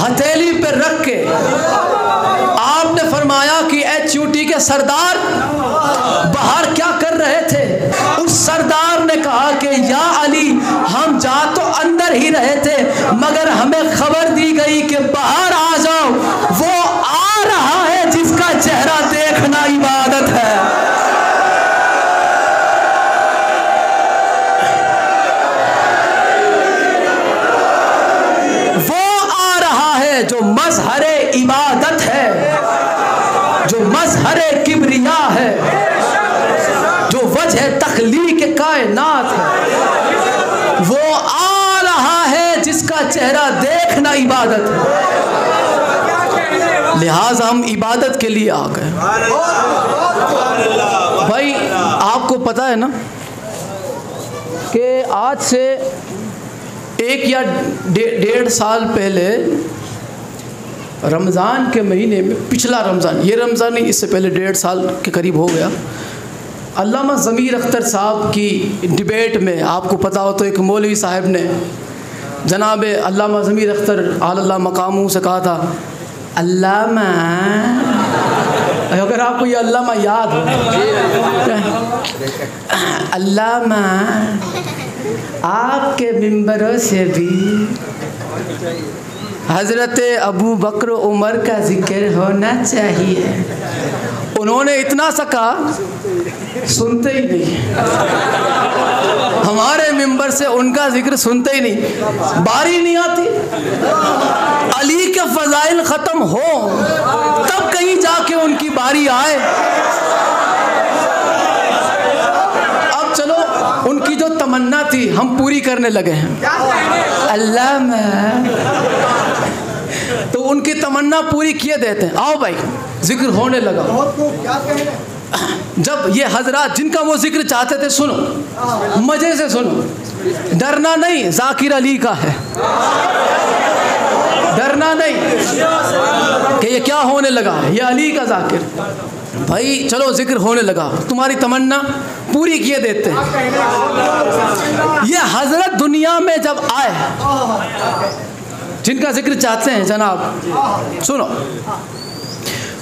हथेली पे रख के आपने फरमाया कि ए चींटी के सरदार बाहर क्या कर रहे थे। उस सरदार ने कहा कि या अली, हम जा तो अंदर ही रहे थे मगर हमें खबर दी गई कि बाहर आ जाओ, वो आ रहा है जिसका चेहरा देखना इबादत है। वो आ रहा है जो मजहरे इबादत है, जो मजहरे किबरिया है, जो वजह तखलीक कायनात है। वो आ रहा है जिसका चेहरा देखना इबादत है। लिहाजा हम इबादत के लिए आ गए। भाई आपको पता है ना कि आज से 1 या 1.5 साल पहले रमज़ान के महीने में, पिछला रमज़ान, ये रमज़ान नहीं, इससे पहले 1.5 साल के करीब हो गया, अल्लामा ज़मीर अख्तर साहब की डिबेट में, आपको पता हो तो एक मौलवी साहब ने जनाब अल्लामा ज़मीर अख्तर आलल्लाह मकामू से कहा था, अल्लामा, अगर आपको ये अल्लामा याद हो, अल्लामा आपके मिंबरों से भी हज़रत अबू बकर उमर का जिक्र होना चाहिए। उन्होंने इतना सा कहा, सुनते ही नहीं, हमारे मिंबर से उनका जिक्र सुनते ही नहीं, बारी नहीं आती। अली के फजाइल ख़त्म हो तब कहीं जाके उनकी बारी आए। अब चलो, उनकी जो तमन्ना थी हम पूरी करने लगे हैं। अल्लाह में तो उनकी तमन्ना पूरी किए देते हैं। आओ भाई, जिक्र होने लगा। जब ये हजरात जिनका वो जिक्र चाहते थे, सुनो मजे से सुनो, डरना नहीं, जाकिर अली का है, डरना नहीं कि ये क्या होने लगा, ये अली का जाकिर। भाई चलो जिक्र होने लगा, तुम्हारी तमन्ना पूरी किए देते हैं। ये हजरत दुनिया में जब आए, जिनका जिक्र चाहते हैं जनाब, सुनो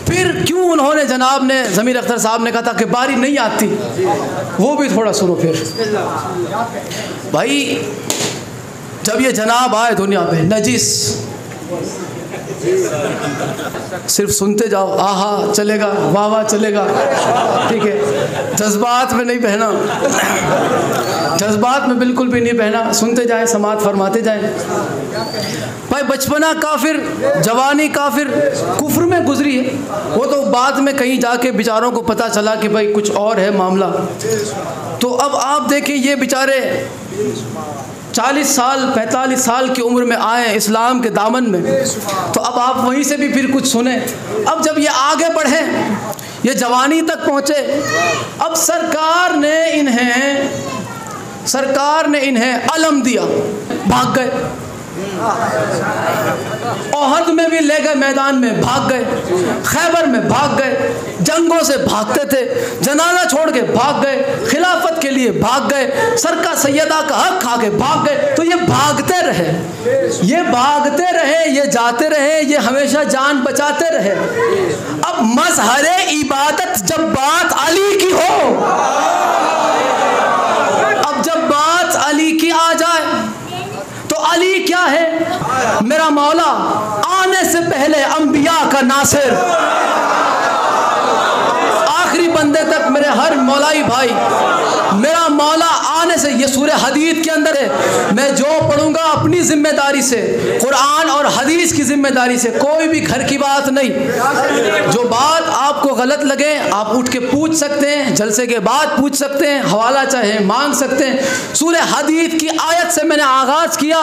फिर क्यों उन्होंने जनाब ने ज़मीर अख्तर साहब ने कहा था कि बारी नहीं आती, वो भी थोड़ा सुनो। फिर भाई जब ये जनाब आए दुनिया में, नजीस, सिर्फ सुनते जाओ, आहा चलेगा, वाह वाह चलेगा, ठीक है, जज्बात में नहीं बहना, जज्बात में बिल्कुल भी नहीं बहना, सुनते जाएं, समात फरमाते जाएं। भाई बचपना काफिर, जवानी काफिर, कुफ्र में गुजरी है, वो तो बाद में कहीं जाके बेचारों को पता चला कि भाई कुछ और है मामला। तो अब आप देखें ये बेचारे 40 साल 45 साल की उम्र में आए इस्लाम के दामन में, तो अब आप वहीं से भी फिर कुछ सुने। अब जब ये आगे बढ़े, ये जवानी तक पहुँचे, अब सरकार ने इन्हें अलम दिया, भाग गए, ओहद में भी ले गए, मैदान में भाग गए, खैबर में भाग गए, जंगों से भागते थे, जनाजा छोड़ के भाग गए, खिलाफत के लिए भाग गए, सरका सैयदा का हक खा के भाग गए। तो ये भागते रहे, ये जाते रहे, ये हमेशा जान बचाते रहे। अब मजहरे इबादत जब बात अली की हो, अब जब बात अली की आ जाए, तो अली क्या है? मेरा मौला आने से पहले अंबिया का नासिर, आखिरी बंदे तक मेरे हर मौलाई भाई, मेरा मौला आने से, ये सूरह हदीद के अंदर है। मैं जो पढ़ूंगा अपनी जिम्मेदारी से, कुरान और हदीस की जिम्मेदारी से, कोई भी घर की बात नहीं। जो बात आपको गलत लगे आप उठ के पूछ सकते हैं, जलसे के बाद पूछ सकते हैं, हवाला चाहे मांग सकते हैं। सूरह हदीद की आयत से मैंने आगाज किया,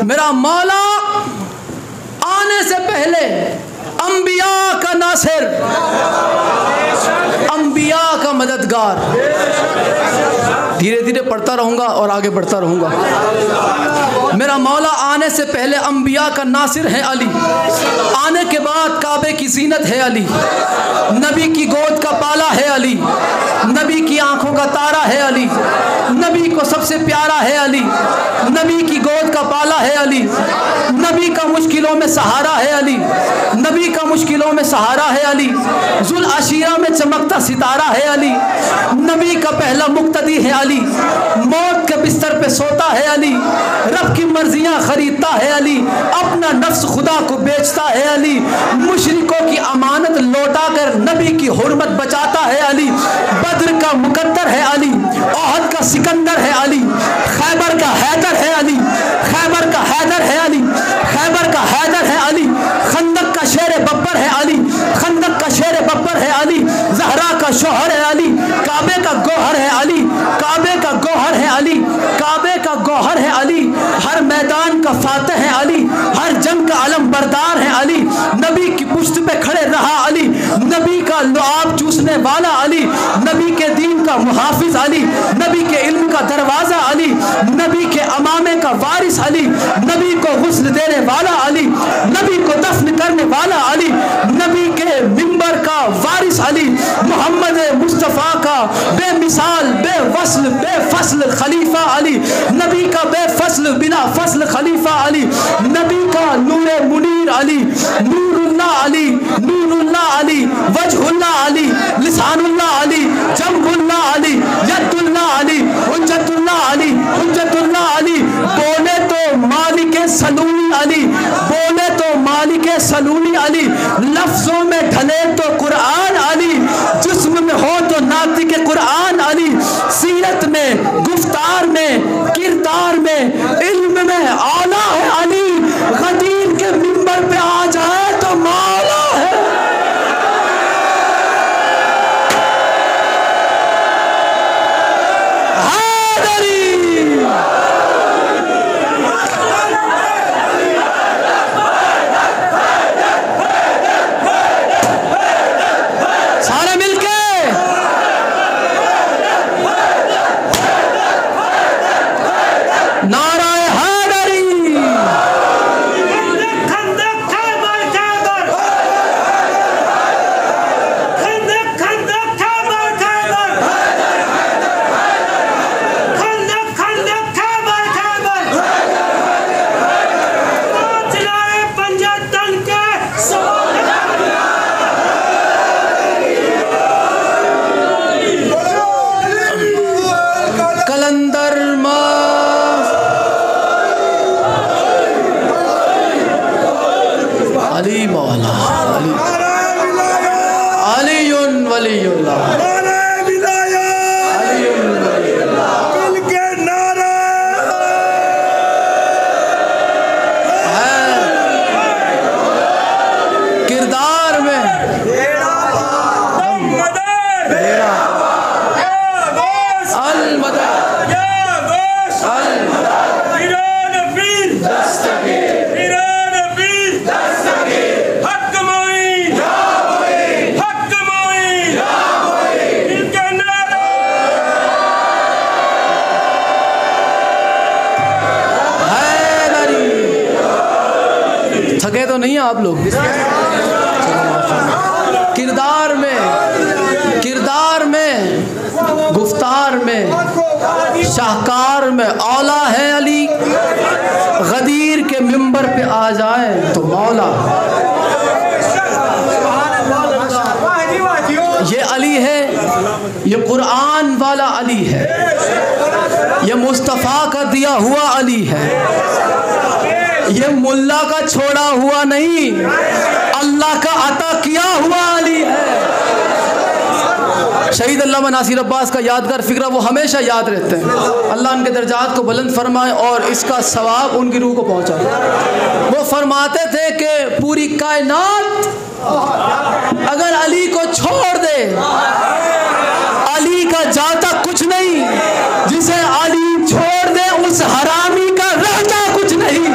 मेरा मौला आने से पहले अंबिया का नासिर, अंबिया का मददगार। धीरे धीरे पढ़ता रहूँगा और आगे बढ़ता रहूँगा। मेरा मौला आने से पहले अंबिया का नासिर है अली, आने के बाद काबे की जीनत है अली, नबी की गोद का पाला है अली, नबी की आंखों का तारा है अली, नबी को सबसे प्यारा है अली, नबी की गोद का पाला है अली, नबी का मुश्किलों में सहारा है अली, नबी का मुश्किलों में सहारा है अली, जुल आशीरा में चमकता सितारा है अली, नबी का पहला मुक्तदी है अली, मौत के बिस्तर पे सोता है अली, रब की मर्जियां खरीदता है अली, अपना नफ्स खुदा को बेचता है अली, मुशरिकों की अमानत लौटा कर नबी की हुर्मत बचाता है अली, बद्र का मुकद्दर है अली, ओहद का सिकंदर है अली, खैबर का हैदर है अली, खैबर का हैदर है अली, खैबर का हैदर है अली, खंदक का शेर बब्बर है अली, खंदक का शेर बब्बर है अली, जहरा का शोहर है अली, काबे का गौहर है अली, काबे का गौहर है अली, काबे का गौहर है अली, हर मैदान का फातह है अली, हर जंग का अलम बरदार है अली, नबी की पुश्त पे खड़े रहा अली, नबी का लुआब चूसने वाला अली, नबी के दीन का मुहाफिज अली, नबी के इल्म का दरवाजा अली, नबी के अमामे का वारिस अली, नबी को गुस्ल देने वाला अली, नबी को दफन करने वाला अली, नबी के मिंबर का वारिस अली, मोहम्मद मुस्तफ़ा का बेमिसाल बेवस्ल बेफसल खलीफा अली, नबी का बेफसल बिना फसल खलीफा अली, नबी का नूरे मुनीर अली, नूरुल्लाह अली, नूरुल्लाह अली, वजहुल्लाह अली, लिसानुल्लाह अली, जम्बुल्लाह अली, यद्दुल्लाह अली, हुज्जतुल्लाह अली, हुज्जतुल्लाह अली, बोले तो मालिके सलूनी अली, बोले तो मालिके सलूनी अली, लफ्जों में ढले तो कुरान अली, जिस्म में हो तो नातिके कुरान अली, सीरत में, गुफ्तार में, किरदार में, इल्म में आला है अली, गदीर के मिंबर पे आ जाए तो मौला है। तो नहीं है आप लोग? किरदार में, गुफ्तार में, शाहकार में औला है अली। गदीर के मिंबर पे आ जाए तो मौला। ये अली है, ये कुरान वाला अली है, ये मुस्तफ़ा का दिया हुआ अली है, ये मुल्ला का छोड़ा हुआ नहीं, अल्लाह का अता किया हुआ अली है। शहीद अल्लामा नासिर अब्बास का यादगार फिक्रा वो हमेशा याद रहते हैं। अल्लाह उनके दर्जात को बुलंद फरमाए और इसका सवाब उनकी रूह को पहुँचाए। वो फरमाते थे कि पूरी कायनात अगर अली को छोड़ दे, अली का जाता कुछ नहीं, जिसे अली छोड़ दे उस हरामी का रहता कुछ नहीं।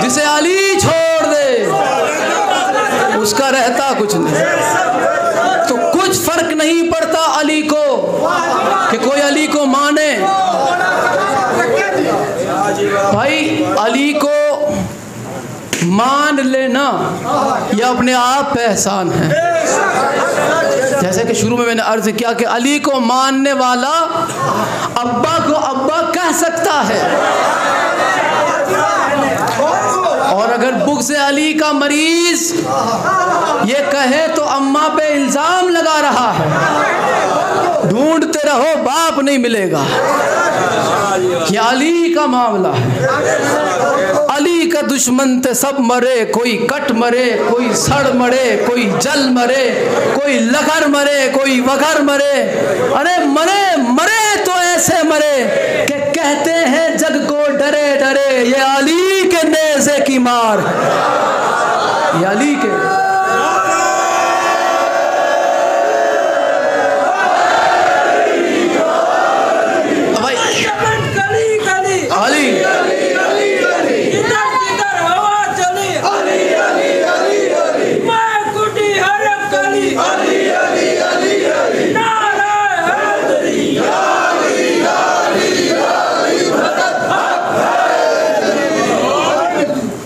जिसे अली छोड़ दे उसका रहता कुछ नहीं। तो कुछ फर्क नहीं पड़ता अली को कि कोई अली को माने। भाई अली को मान लेना यह अपने आप पे एहसान है। जैसे कि शुरू में मैंने अर्ज किया कि अली को मानने वाला अब्बा को अब्बा कह सकता है, और अगर बुग़्ज़ अली का मरीज ये कहे तो अम्मा पे इल्ज़ाम लगा रहा है। ढूंढते रहो बाप नहीं मिलेगा। ये अली का मामला है। अली का दुश्मन थे सब मरे, कोई कट मरे, कोई सड़ मरे, कोई जल मरे, कोई लगर मरे, कोई वगर मरे। अरे मरे मरे तो ऐसे मरे कि कहते हैं जग को डरे डरे। ये अली के नेज़े की मार, ये अली के।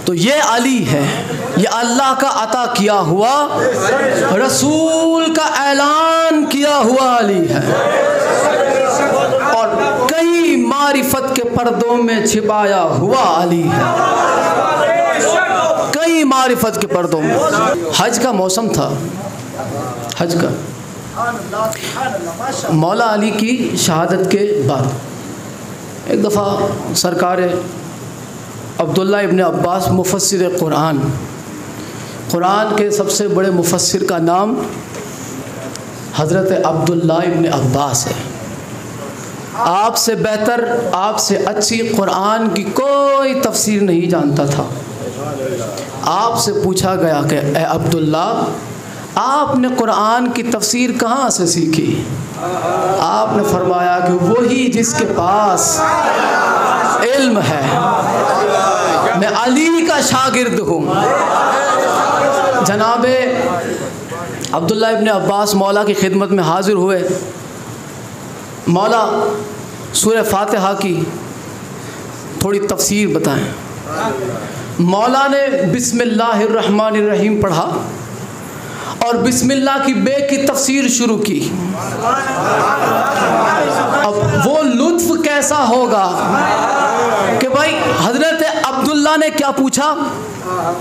तो ये अली है, ये अल्लाह का अता किया हुआ, रसूल का ऐलान किया हुआ अली है, और कई मारिफत के पर्दों में छिपाया हुआ अली है, कई मारिफत के पर्दों में। हज का मौसम था, हज का, मौला अली की शहादत के बाद एक दफ़ा सरकार अब्दुल्ला इब्न अब्बास मुफस्सिर कुरान, कुरान के सबसे बड़े मुफस्सिर का नाम हज़रत अब्दुल्ला इब्न अब्बास है। आपसे बेहतर, आपसे अच्छी कुरान की कोई तफसीर नहीं जानता था। आपसे पूछा गया कि ए अब्दुल्ला, आपने कुरान की तफसीर कहाँ से सीखी? आपने फरमाया कि वही जिसके पास इल्म है, मैं अली का शागिर्द हूँ। जनाबे अब्दुल्ला इब्न अब्बास मौला की खिदमत में हाजिर हुए। मौला सूरह फातिहा की थोड़ी तफसीर बताएं। मौला ने बिस्मिल्लाहिर्रहमानिर्रहीम पढ़ा और बिस्मिल्लाह की बे की तफसीर शुरू की। अब वो लुत्फ कैसा होगा कि भाई हज़रत अब्दुल्ला ने क्या पूछा,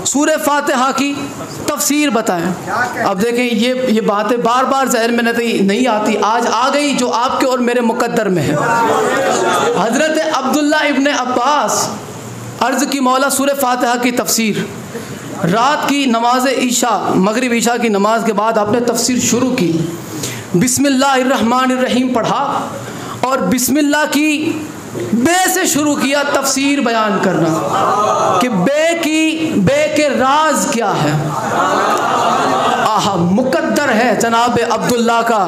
सूरह फातिहा की तफसीर बताएं। अब देखें ये बातें बार बार ज़हन में नहीं आती, आज आ गई जो आपके और मेरे मुकद्दर में है। हज़रत अब्दुल्ला इब्न अब्बास अर्ज़ की मौला सूरह फातिहा की तफसीर। रात की नमाज ईशा, मगरिब ईशा की नमाज के बाद आपने तफसीर शुरू की। बिस्मिल्लाहिर्रहमानिर्रहीम पढ़ा और बिस्मिल्लाह की बे से शुरू किया तफसीर बयान करना कि बे के राज क्या है। आहा, मुकद्दर है जनाब अब्दुल्ला का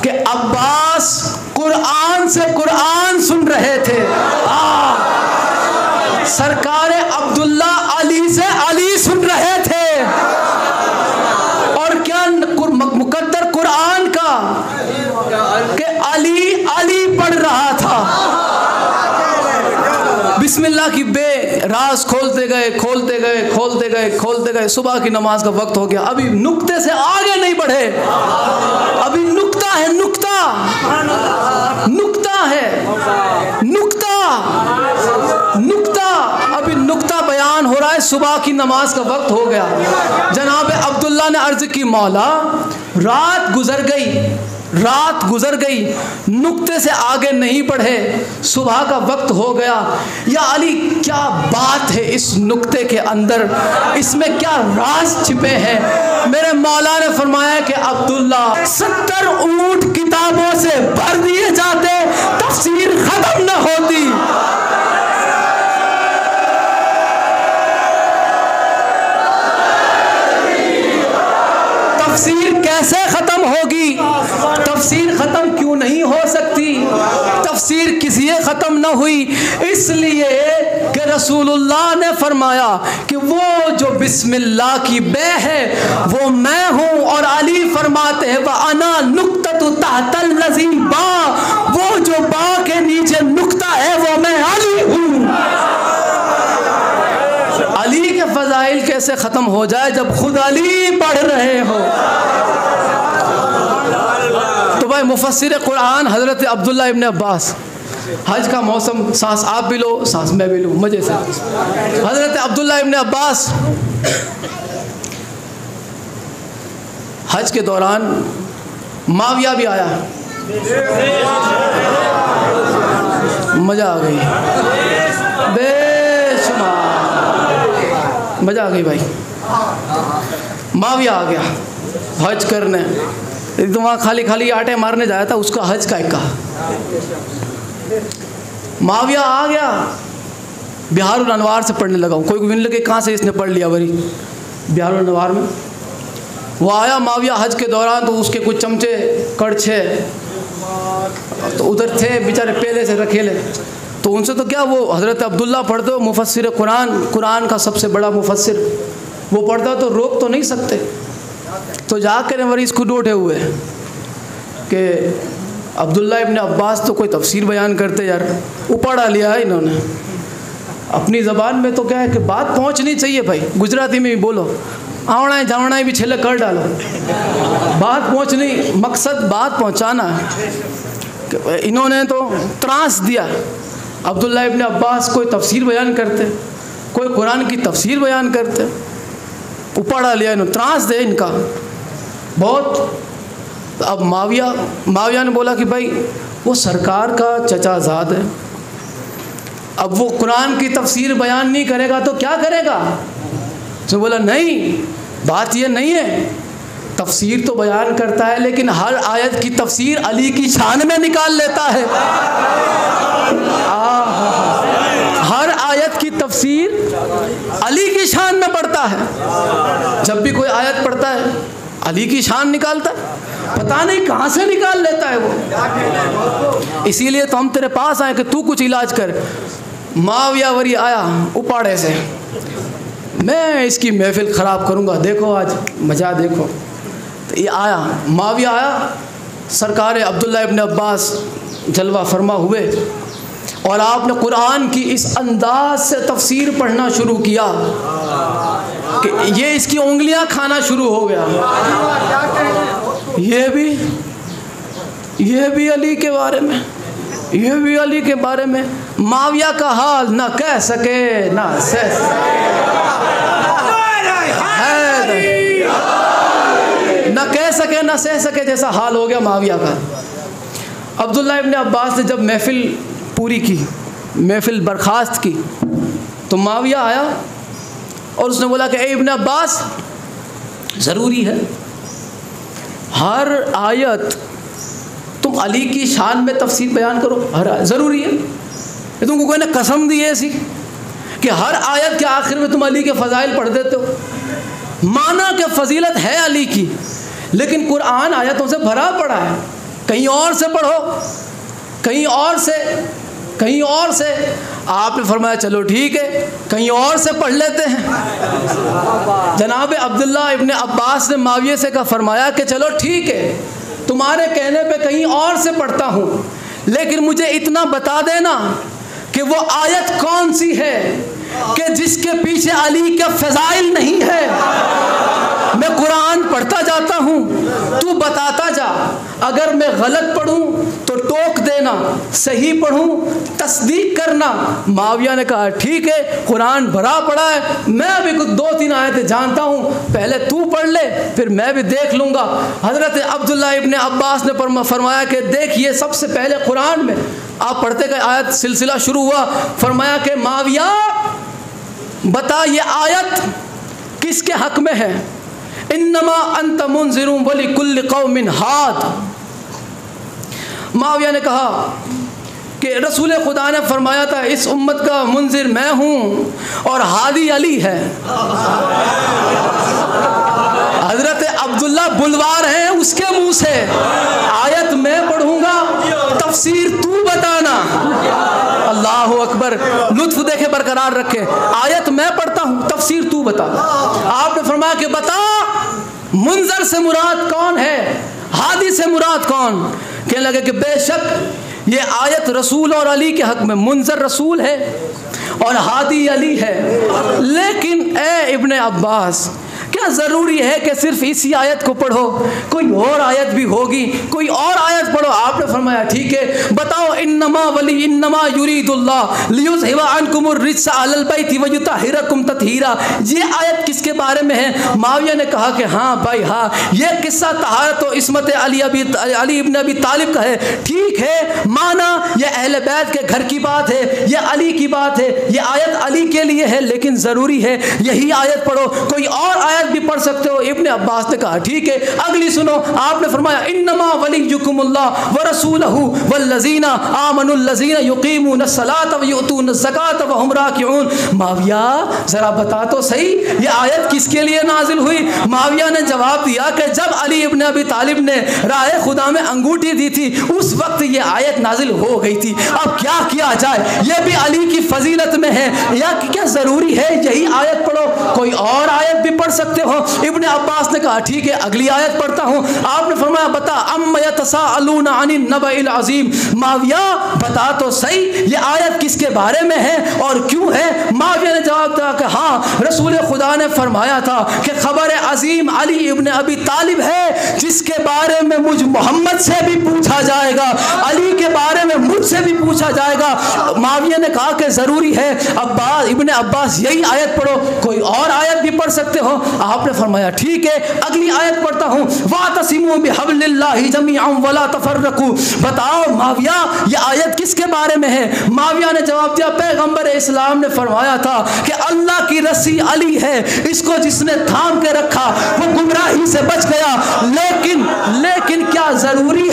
कि अब्बास कुरान से कुरान सुन रहे थे। सरकार अब्दुल्ला अली से अली सुन रहे थे। और क्या मुकद्दर कुरान का कि अली अली दुनिया की बे राज खोलते गए खोलते गए खोलते गए खोलते गए। सुबह की नमाज का वक्त हो गया, अभी नुक्ते से आगे नहीं बढ़े, अभी नुक्ता है, नुक्ता नुक्ता है, नुक्ता नुक्ता, अभी नुक्ता बयान हो रहा है। सुबह की नमाज का वक्त हो गया। जनाब अब्दुल्ला ने अर्ज की, मौला रात गुजर गई, रात गुजर गई, नुक्ते से आगे नहीं बढ़े, सुबह का वक्त हो गया। या अली क्या बात है इस नुक्ते के अंदर, इसमें क्या राज छिपे हैं? मेरे मौला ने फरमाया कि अब्दुल्ला 70 ऊंट किताबों से भर दिए जाते, तफसीर खत्म न होती। तफसीर कैसे खत्म होगी? तफसीर खत्म क्यों नहीं हो सकती? तफसीर किसी खत्म न हुई इसलिए कि रसूलुल्लाह ने फरमाया कि वो जो बिस्मिल्लाह की बे है वो मैं हूँ, और अली फरमाते हैं व अना नुक्ततु तहतल लज़ी बा, वो जो बा के नीचे नुक्ता है वो मैं अली हूँ। अली के फजाइल कैसे ख़त्म हो जाए जब खुद अली पढ़ रहे हो? तो भाई मुफस्सिर कुरान हज़रत अब्दुल्ला इब्न अब्बास, हज का मौसम, सांस आप भी लो सांस मैं भी लूँ मज़े से। हज़रत अब्दुल्ला इब्न अब्बास हज के दौरान, माविया भी आया, मज़ा आ गई, बेशुमार मज़ा आ गई भाई। माविया आ गया हज करने, तो वहाँ खाली खाली आटे मारने जाया था, उसका हज का इक्का। माविया आ गया, बिहारुल अनवार से पढ़ने लगा हूँ। कोई विन लगे कहाँ से इसने पढ़ लिया बरी बिहारुल अनवार में। वो आया माविया हज के दौरान, तो उसके कुछ चमचे कड़छे तो उधर थे बेचारे पहले से रखेले, तो उनसे तो क्या, वो हज़रत अब्दुल्ला पढ़ते हो, मुफस्सिर कुरान, कुरान का सबसे बड़ा मुफस्सिर, वो पढ़ता तो रोक तो नहीं सकते। तो जाकर वरी इसको डोटे हुए कि अब्दुल्ला इब्न अब्बास तो कोई तफसीर बयान करते यार, उपाड़ा लिया है इन्होंने अपनी ज़बान में। तो क्या है कि बात पहुंचनी चाहिए भाई, गुजराती में भी बोलो, आवड़ा जावड़ा भी छेले कर डालो, बात पहुंचनी, मकसद बात पहुंचाना है। इन्होंने तो त्रास दिया, अब्दुल्ला इब्न अब्बास कोई तफसीर बयान करते, कोई कुरान की तफसीर बयान करते, उपाड़ा लिया इन्होंने, त्रास दे इनका बहुत। अब माविया ने बोला कि भाई वो सरकार का चचाजाद है, अब वो कुरान की तफसीर बयान नहीं करेगा तो क्या करेगा? तो बोला नहीं, बात ये नहीं है, तफसीर तो बयान करता है लेकिन हर आयत की तफसीर अली की शान में निकाल लेता है। हर आयत की तफसीर अली की शान में पढ़ता है। जब भी कोई आयत पढ़ता है अली की शान निकालता है, पता नहीं कहाँ से निकाल लेता है वो। इसीलिए तो हम तेरे पास आए कि तू कुछ इलाज कर। माविया वरी आया उपाड़े से, मैं इसकी महफिल ख़राब करूँगा, देखो आज मज़ा देखो। तो ये आया, माविया आया, सरकार अब्दुल्ला इब्न अब्बास जलवा फरमा हुए, और आपने कुरान की इस अंदाज से तफसीर पढ़ना शुरू किया कि ये इसकी उंगलियां खाना शुरू हो गया। ये भी अली के बारे में, ये भी अली के बारे में। माविया का हाल ना कह सके ना सह ना कह सके ना सह सके जैसा हाल हो गया माविया का। अब्दुल्ला इब्न अब्बास ने जब महफिल पूरी की, महफिल बर्खास्त की, तो माविया आया और उसने बोला कि ए इब्न अब्बास, ज़रूरी है हर आयत तुम अली की शान में तफसीर बयान करो, हर ज़रूरी है। ये तुमको कोई ने कसम दी है ऐसी कि हर आयत के आखिर में तुम अली के फ़ज़ाइल पढ़ देते हो। माना कि फ़जीलत है अली की, लेकिन कुरान आयतों से भरा पड़ा है, कहीं और से पढ़ो, कहीं और से। आपने फरमाया चलो ठीक है, कहीं और से पढ़ लेते हैं। जनाब अब्दुल्ला इब्न अब्बास ने माविया से फरमाया कि चलो ठीक है, तुम्हारे कहने पे कहीं और से पढ़ता हूँ, लेकिन मुझे इतना बता देना कि वो आयत कौन सी है कि जिसके पीछे अली का फजाइल नहीं है। मैं कुरान पढ़ता जाता हूँ, तू बताता जा, अगर मैं गलत पढ़ूँ तो टोक देना, सही पढ़ूँ तस्दीक करना। माविया ने कहा ठीक है, कुरान भरा पड़ा है, मैं अभी कुछ 2-3 आयतें जानता हूँ, पहले तू पढ़ ले फिर मैं भी देख लूँगा। हज़रत अब्दुल्ला इब्न अब्बास ने फरमाया कि देखिए, सबसे पहले कुरान में आप पढ़ते गए, आयत सिलसिला शुरू हुआ, फरमाया कि माविया बता ये आयत किसके हक में है। इन्नमा अंत मुंज़िरुन वली कुल्लि कौमिन हाद। माविया ने कहा कि रसूल खुदा ने फरमाया था इस उम्मत का मुंज़िर मैं हूँ और हादी अली है। हज़रत अब्दुल्ला बुलवार हैं उसके मुंह से, आयत मैं पढ़ूंगा, तफसीर तू बताना। अल्लाह अकबर, लुत्फ देखे बरकरार रखे। आयत मैं पढ़ता हूँ, तफसीर तू बता। आपने फरमाया कि बता मुंज़र से मुराद कौन है, हादी से मुराद कौन। कहने लगे कि बेशक ये आयत रसूल और अली के हक में, मुंज़र रसूल है और हादी अली है। लेकिन ए इब्ने अब्बास, क्या ज़रूरी है कि सिर्फ इसी आयत को पढ़ो, कोई और आयत भी होगी, कोई और आयत पढ़ो। आपने फरमाया ठीक है, बताओ इन्नमा वली इन्नमा युरीदुल्लाह लियुज़हिबा अन्कुमुर रिज्सा अहलल बैति व युतहिरकुम तत्हीरा। ये आयत किसके बारे में है। माविया ने कहा कि हाँ भाई हाँ, ये किस्सा तहारत व इस्मत अली इब्न अबी तालिब का है। ठीक है, माना ये अहले बैत के घर की बात है, ये अली की बात है, ये आयत अली के लिए है, लेकिन ज़रूरी है यही आयत पढ़ो, कोई और आयत भी पढ़ सकते हो। इब्ने अब्बास ने कहा ठीक है, अगली सुनो। आपने फरमाया इन्नमा वलियुकुमुल्लाह व रसूलहु वल्लज़ीना आमनुल्लज़ीना युकीमूनस सलाता व युतूनज़ ज़काता व हुम राकिऊन। माविया जरा बता तो सही, ये आयत किसके लिए नाजिल हुई। माविया ने जवाब दिया कि जब अली इब्न अबी तालिब ने राह खुदा में अंगूठी दी थी, उस वक्त ये आयत नाजिल हो गई थी। अब क्या किया जाए, ये भी अली की फजीलत में है, या क्या ज़रूरी है यही आयत पढ़ो, कोई और आयत भी पढ़ सकते हो। इब्ने अब्बास ने कहा ठीक है, अगली आयत पढ़ता हूँ। आपने फरमाया बता अम्मा यतसाअलूना अनिन नबइल अज़ीम। माविया बता तो सही, ये आयत किसके बारे में है और क्यों है। माविया ने जवाब दिया कि हाँ, रसूल खुदा ने फरमाया था कि खबर अजीम अली इब्न अबी तालिब है, जिसके बारे में मुझ मोहम्मद से भी पूछा जाएगा, अली के बारे में मुझसे भी पूछा जाएगा। माविया ने कहा कि ज़रूरी है अब्बास, इब्ने अब्बास यही आयत पढ़ो, कोई और आयत भी पढ़ सकते हो। आपने फरमाया ठीक है, अगली आयत पढ़ता हूँ। वातसिमू बिहब्लिल्लाहि जमीअन वला तफर्रकू। बताओ माविया ये आयत किसके बारे में है। माविया ने जवाब दिया पैगंबर इस्लाम ने फरमाया था कि अल्लाह की रस्सी अली है, इसको जिसने थाम के रखा वो गुमराही से बच गया। लेकिन क्या ज़रूरी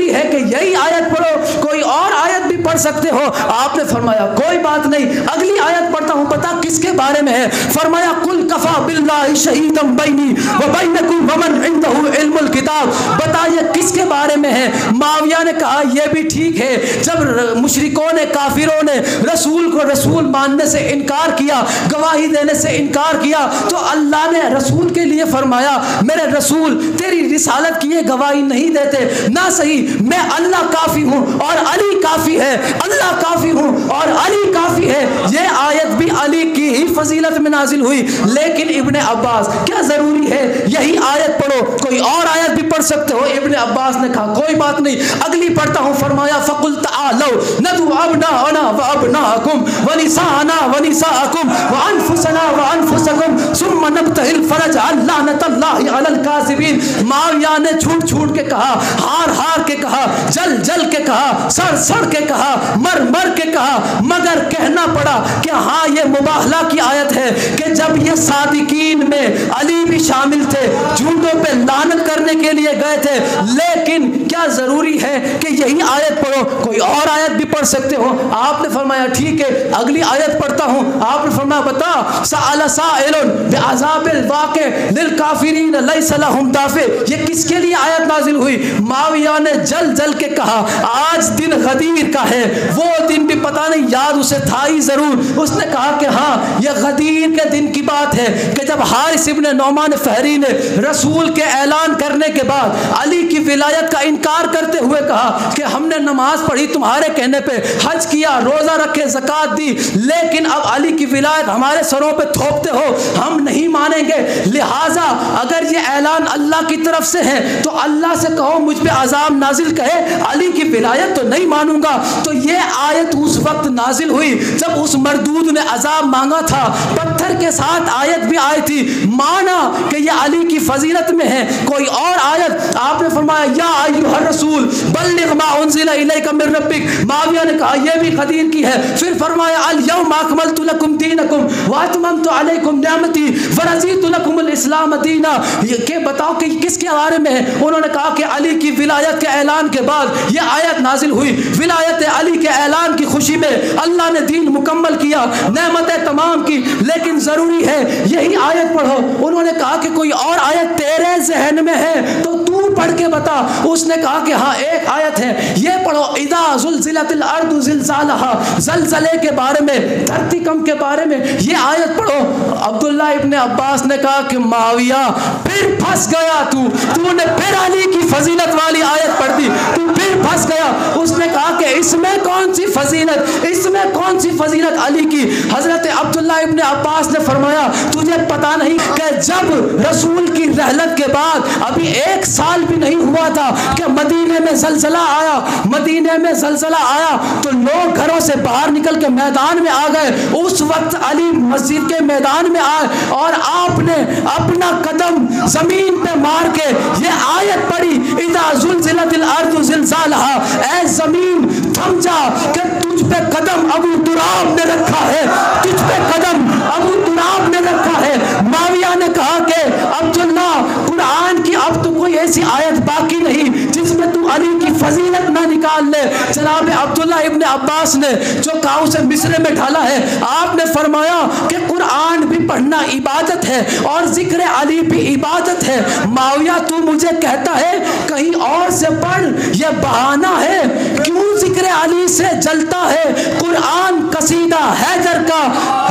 है कि यही आयत पढ़ो, कोई और आयत भी पढ़ सकते हो। आपने फरमाया कोई बात नहीं, अगली आयत पढ़ता हूँ, पता किसके बारे में है। फरमाया कुल कफा बिल्लाहि शहीदम बैनी व बैनकुम व मन इंदहु इल्मुल किताब। बताइए किसके बारे में है। माविया ने कहा यह भी ठीक है, जब मुशरिकों ने, काफिरों ने रसूल को रसूल मानने से इनकार किया, गवाही देने से इनकार किया, तो अल्लाह ने रसूल के लिए फरमाया मेरे रसूल तेरी रिसालत की ये गवाही नहीं देते, ना सही, मैं अल्लाह काफ़ी हूँ और अली काफ़ी है, अल्लाह काफ़ी हूँ और अली काफ़ी है। ये आयत भी अली की ही फजीलत में नाजिल हुई। लेकिन इब्ने अब्बास क्या ज़रूरी है यही आयत पढ़ो, कोई और आयत भी पढ़ सकते हो। इब्ने अब्बास ने कहा कोई बात नहीं, अगली पढ़ता हूँ। फरमाया फ़कुल तआलौ नदु अबनाअना व अबनाअकुम व निसाअना व निसाअकुम व अनफुसना व अनफुसकुम सुम्मा नब्तहिल फरज लानतल्लाहि अलल काज़िबीन। माविया ने छूट छूट के कहा, हार हार के कहा, जल जल के कहा, सड़ सड़ के कहा, मर मर के कहा, मगर कहना पड़ा कि हाँ ये मुबाहला की आयत है कि जब ये सादिकीन में अली भी शामिल थे, झूठों पे लानत करने के लिए गए थे। लेकिन क्या ज़रूरी है कि यही आयत पढ़ो, कोई और आयत भी पढ़ सकते हो। आपने फरमाया ठीक है, अगली आयत पढ़ता हूँ। आपने फरमाया बता सअल साइलुन अज़ाबिल वाक़े लिल काफिरीन लैसा लहुम दाफ़े। ये किसके लिए आयत नाजिल हुई? माविया ने जल जल के कहा आज दिन गदीर का है। वो दिन भी पता नहीं याद उसे था ही ज़रूर। उसने कहा कि हाँ यह गदीर के दिन की बात है कि जब हारिस इब्न नौमान फहरी ने रसूल के ऐलान करने के बाद अली की विलायत का इनकार करते हुए कहा कि हमने नमाज पढ़ी तुम्हारे कहने पे, हज किया, रोज़ा रखे, ज़कात दी, लेकिन अब अली की विलायत हमारे सरों पे थोपते हो, हम नहीं मानेंगे। लिहाजा अगर ये ऐलान अल्लाह की तरफ से है तो अल्लाह से कहो मुझ पे अजाब नाजिल करे, अली की विलायत तो नहीं मानूंगा। तो ये आयत उस वक्त नाजिल हुई जब उस मरदूद ने अजाब मांगा था। पत्थर के साथ आयत भी आई थी, माना कि ये अली की फजीलत में है। कोई और आयत आपने फरमाया या अय्युहर रसूल बल्लिग मा उनज़िला इलैका मिर रब्बिक, माविया ने कहा यह भी गदीर की है। फिर फरमाया अल यौमा अकमलतु लकुम दीनकुम व अतममतु अलैकुम निअमती व रज़ीतु लकुमुल इस्लाम दीना। ये बताओ कि किसके बारे में है? उन्होंने कहा कि अली की विलायत के ऐलान के बाद यह आयत नाजिल हुई। विलायत अली के ऐलान की खुशी में अल्लाह ने दीन मुकम्मल किया, नेमतें तमाम की, लेकिन ज़रूरी है यही आयत पढ़ो। उन्होंने कहा कि कोई और आयत तेरे जहन में है तो तू पढ़ के बता। उसने कहा कि हाँ एक आयत है, ये पढ़ो इज़ा ज़ुलज़िलतिल अर्दु ज़िलज़ालहा, ज़लज़ले के बारे में, धरती कंप के बारे में ये आयत पढ़ो। अब्दुल्ला इब्ने अब्बास ने कहा कि माविया फिर फंस गया तूने फिर अली की फजीलत वाली आयत पढ़ दी, तू फिर फंस गया। उसने कहा कि इसमें कौन सी फजीलत, इसमें कौन सी फजीलत अली की? हजरत अब्दुल्ला इब्ने अब्बास ने फरमाया तुझे पता नहीं कि जब रसूल की रहलत के बाद अभी 1 साल भी नहीं हुआ था कि मदीने में ज़लज़ला आया। मदीने में ज़लज़ला आया तो लोग घरों से बाहर निकल के मैदान में आ गए। उस वक्त अली मस्जिद के मैदान में आए और आपने अपना कदम जमीन पे मार के ये आयत पढ़ी इज़ा ज़ुलज़िलतिल अर्दु ज़िलज़ालहा, ऐ जमीन थम जा कि तुझ पे कदम अबू तुराब ने रखा है, तुझ पे कदम अबू तुराब ने रखा है। माविया ने कहा कि अब्दुल्ला कुरान की अब तो कोई ऐसी आयत बाकी नहीं जिसमें तू अली की फजीलत ना निकाल ले। जनाब अब्दुल्ला इब्ने अब्बास ने जो कहा उसे मिस्र में ढाला है। आपने फरमाया कि कुरान भी पढ़ना इबादत है और जिक्र अली भी इबादत है। माविया तू मुझे कहता है कहीं और से पढ़, यह बहाना है, क्यों जिक्र अली से जलता है? कुरान कसीदा हैदर का,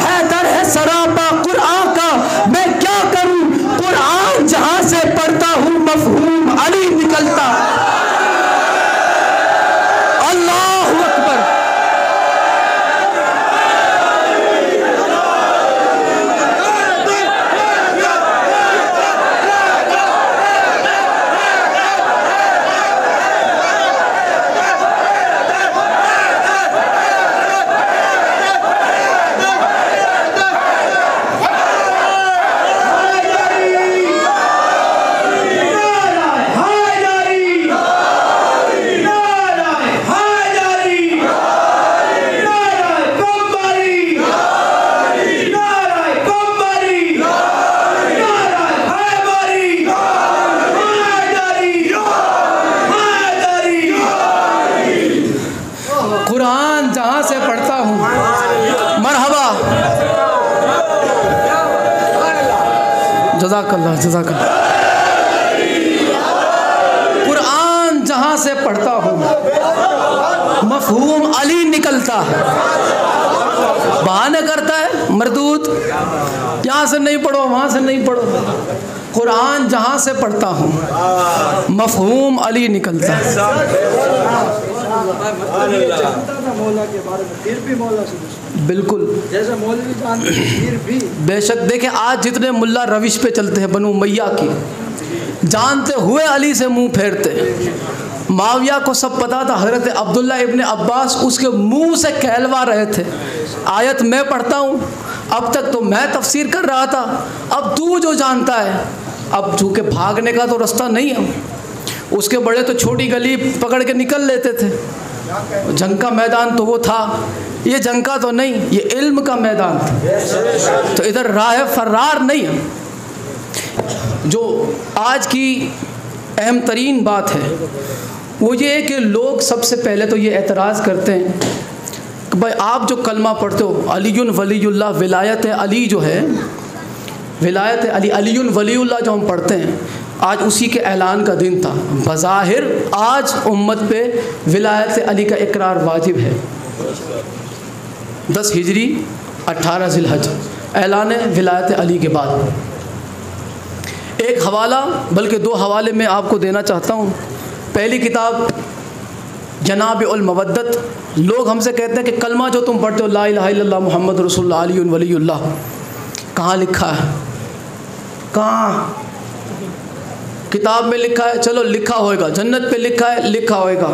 हैदर है सरापा कुरान का, मैं क्या करूं? कुरान जहां से पढ़ता हूं मफहूम अली निकलता। अल्लाहु अकबर। कुरान जहाँ से पढ़ता हूँ, मरहबा, जज़ाकल्लाह जज़ाकल्लाह। कुरान जहाँ से पढ़ता हूँ मफहूम अली निकलता है। बहाने करता है मरदूद, यहाँ से नहीं पढ़ो, वहाँ से नहीं पढ़ो। कुरान जहाँ से पढ़ता हूँ मफहूम अली निकलता है। बिल्कुल जैसे मौलवी जानते फिर भी बेशक। देखें आज जितने मुल्ला रविश पे चलते हैं बनु मैया की, जानते हुए अली से मुंह फेरते। माविया को सब पता था। हज़रत अब्दुल्ला इब्ने अब्बास उसके मुंह से कहलवा रहे थे, आयत मैं पढ़ता हूँ, अब तक तो मैं तफसीर कर रहा था, अब तू जो जानता है। अब चूँकि भागने का तो रास्ता नहीं है, उसके बड़े तो छोटी गली पकड़ के निकल लेते थे। जंग का मैदान तो वो था, ये जंग का तो नहीं, ये इल्म का मैदान था। तो इधर राह फरार नहीं है। जो आज की अहम तरीन बात है वो ये है कि लोग सबसे पहले तो ये एतराज़ करते हैं कि भाई आप जो कलमा पढ़ते हो अलीयुन वलीयुल्लाह, विलायत है अली जो है विलायत अली, अलीयुन वलीउल्लाह जो हम पढ़ते हैं, आज उसी के ऐलान का दिन था। बज़ाहिर आज उम्मत पे विलायत अली का इकरार वाजिब है। 10 हिजरी 18 ज़िलहज ऐलान विलायत अली के बाद। एक हवाला, बल्कि 2 हवाले मैं आपको देना चाहता हूँ। पहली किताब जनाब उल मवद्दत। लोग हमसे कहते हैं कि कलमा जो तुम पढ़ते हो ला इलाहा इल्लल्लाह मुहम्मद रसूलुल्लाह अलीयुन वलीउल्लाह, कहाँ लिखा है? कहाँ? किताब में लिखा है, चलो लिखा होएगा। जन्नत पे लिखा है, लिखा होएगा।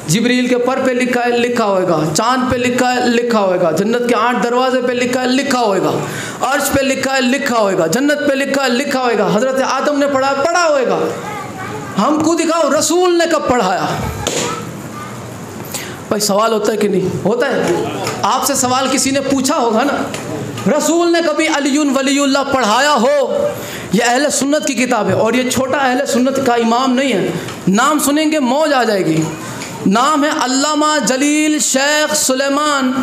जिब्रील के पर पे लिखा है, लिखा होएगा। चांद पे लिखा है, लिखा होएगा। जन्नत के 8 दरवाजे पे लिखा है, लिखा होएगा। अर्श पे लिखा है, लिखा होएगा। जन्नत पे लिखा है, लिखा होएगा। हज़रत आदम ने पढ़ा, पढ़ा होएगा। हमको दिखाओ रसूल ने कब पढ़ाया। भाई सवाल होता है कि नहीं होता है? आपसे सवाल किसी ने पूछा होगा ना, रसूल ने कभी अलीयुन वलीउल्लाह पढ़ाया हो? ये अहले सुन्नत की किताब है, और ये छोटा अहले सुन्नत का इमाम नहीं है। नाम सुनेंगे मौज आ जाएगी। नाम है अल्लामा जलील शेख सुलेमान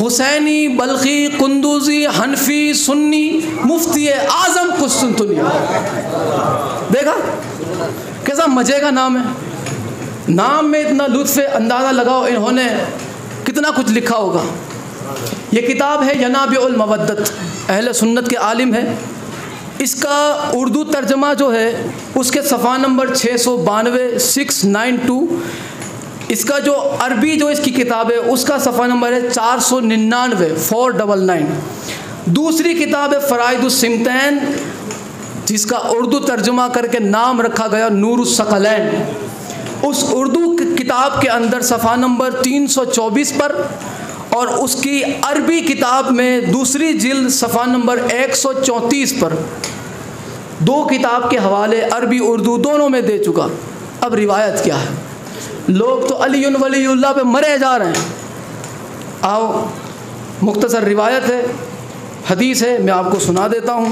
हुसैनी बल्खी कुंदूजी हनफी सुन्नी मुफ्ती आज़म कुस्तुंतुनिया। देखा कैसा मज़े का नाम है। नाम में इतना लुत्फ़, अंदाज़ा लगाओ इन्होंने कितना कुछ लिखा होगा। ये किताब है जनाब उल मवद्दत, अहले सुन्नत के आलिम है। इसका उर्दू तर्जमा जो है उसके सफ़ा नंबर 692 692। इसका जो अरबी जो इसकी किताब है उसका सफ़ा नंबर है 499 499। दूसरी किताब है फ़राइदुस सिमतैन, जिसका उर्दू तर्जुमा करके नाम रखा गया नूरुस सकलैन। उस उर्दू किताब के अंदर सफ़ा नंबर 324 पर, और उसकी अरबी किताब में दूसरी जिल्द सफ़ा नंबर 134 पर 2 किताब के हवाले अरबी उर्दू दोनों में दे चुका। अब रिवायत क्या है? लोग तो अलीयुन वलीउल्लाह पे मरे जा रहे हैं। आओ मुख्तसर रिवायत है, हदीस है, मैं आपको सुना देता हूँ।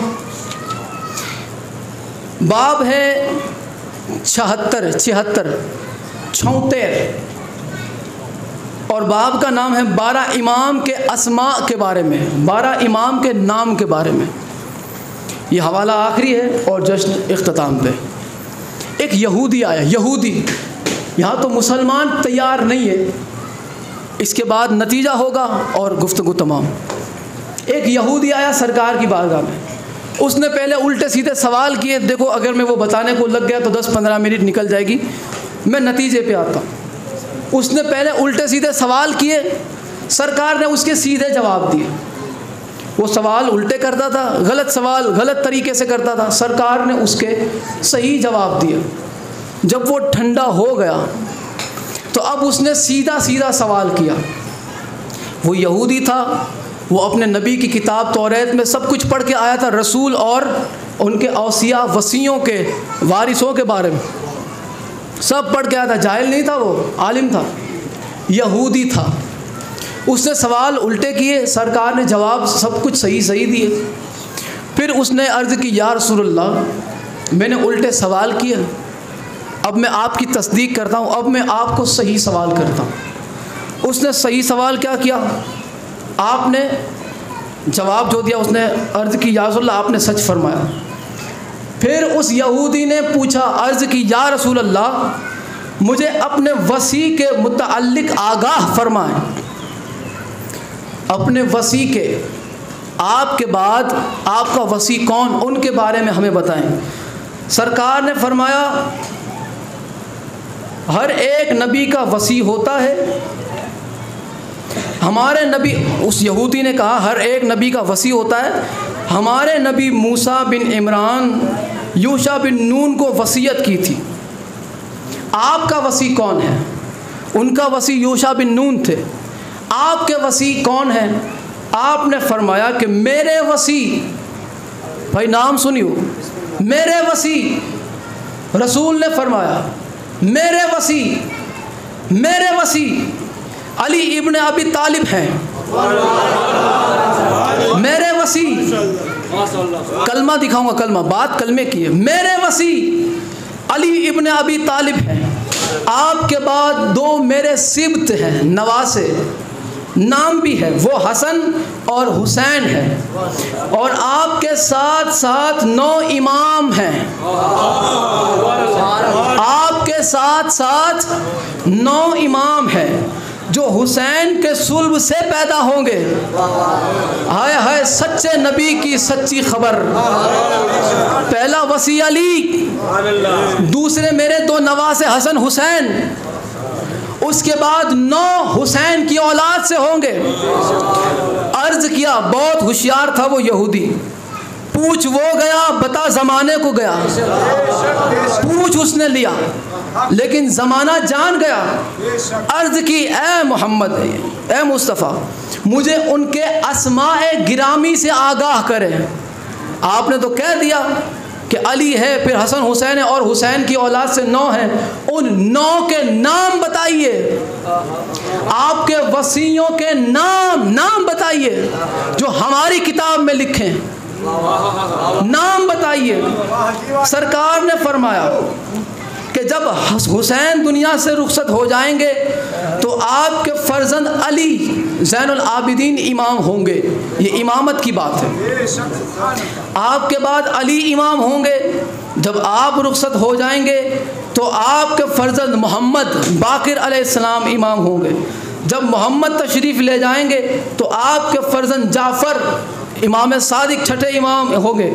बाब है 76 76 और बाब का नाम है 12 इमाम के अस्मा के बारे में, 12 इमाम के नाम के बारे में। ये हवाला आखिरी है और जश्न इख्तिताम पे। एक यहूदी आया, यहूदी, यहाँ तो मुसलमान तैयार नहीं है, इसके बाद नतीजा होगा और गुफ्तगू तमाम। एक यहूदी आया सरकार की बारगाह में। उसने पहले उल्टे सीधे सवाल किए। देखो अगर मैं वो बताने को लग गया तो 10-15 मिनट निकल जाएगी, मैं नतीजे पे आता हूँ। उसने पहले उल्टे सीधे सवाल किए, सरकार ने उसके सीधे जवाब दिए। वो सवाल उल्टे करता था, गलत सवाल गलत तरीके से करता था, सरकार ने उसके सही जवाब दिए। जब वो ठंडा हो गया तो अब उसने सीधा सीधा सवाल किया। वो यहूदी था, वो अपने नबी की किताब तौरात में सब कुछ पढ़ के आया था, रसूल और उनके औसिया वसीयों के वारिसों के बारे में सब पढ़ के आया था। जाहिल नहीं था, वो आलिम था, यहूदी था। उसने सवाल उल्टे किए, सरकार ने जवाब सब कुछ सही सही दिए। फिर उसने अर्ज़ की, या रसूलल्लाह मैंने उल्टे सवाल किए, अब मैं आपकी तस्दीक करता हूँ, अब मैं आपको सही सवाल करता हूँ। उसने सही सवाल क्या किया? आपने जवाब जो दिया, उसने अर्ज़ की, या रसूलल्लाह आपने सच फरमाया। फिर उस यहूदी ने पूछा, अर्ज़ की, या रसूलल्लाह मुझे अपने वसी के मुतअल्लिक़ आगाह फरमाएं, अपने वसी के, आपके बाद आपका वसी कौन, उनके बारे में हमें बताएं। सरकार ने फरमाया, हर एक नबी का वसी होता है। हमारे नबी, उस यहूदी ने कहा, हर एक नबी का वसी होता है। हमारे नबी मूसा बिन इमरान यूशा बिन नून को वसीयत की थी। आपका वसी कौन है? उनका वसी यूशा बिन नून थे। आपके वसी कौन है? आपने फरमाया कि मेरे वसी, भाई नाम सुनियो, मेरे वसी, रसूल ने फरमाया मेरे वसी अली इब्न अबी तालिब हैं। मेरे वसी, कलमा दिखाऊंगा, कलमा, बात कलमे की है। मेरे वसी अली इब्न अबी तालिब हैं। आपके बाद 2 मेरे सिब्त हैं, नवासे, नाम भी है, वो हसन और हुसैन है, और आपके साथ साथ 9 इमाम हैं। आपके साथ साथ 9 इमाम हैं जो हुसैन के सुल्ब से पैदा होंगे। हाय हाय, सच्चे नबी की सच्ची खबर। पहला वसी अली, दूसरे मेरे 2 नवासे हसन हुसैन, उसके बाद 9 हुसैन की औलाद से होंगे। अर्ज किया, बहुत होशियार था वो यहूदी। पूछ वो गया, बता ज़माने को गया। पूछ उसने लिया, लेकिन ज़माना जान गया। अर्ज़ की, ए मोहम्मद, ए मुस्तफ़ा, मुझे उनके अस्माए गिरामी से आगाह करें। आपने तो कह दिया कि अली है, फिर हसन हुसैन है, और हुसैन की औलाद से 9 हैं। उन 9 के नाम बताइए, आपके वसीयों के नाम बताइए जो हमारी किताब में लिखें। नाम बताइए। सरकार ने फरमाया कि जब हुसैन दुनिया से रुखसत हो जाएंगे तो आपके फर्जंद अली ज़ैनुल आबिदीन इमाम होंगे। ये इमामत की बात है। आपके बाद अली इमाम होंगे। जब आप रुखसत हो जाएंगे तो आपके फर्जंद मोहम्मद बाकिर अलैहिस्सलाम इमाम होंगे। जब मोहम्मद तशरीफ़ ले जाएंगे तो आपके फर्जंद जाफ़र इमाम सादिक छठे इमाम होंगे।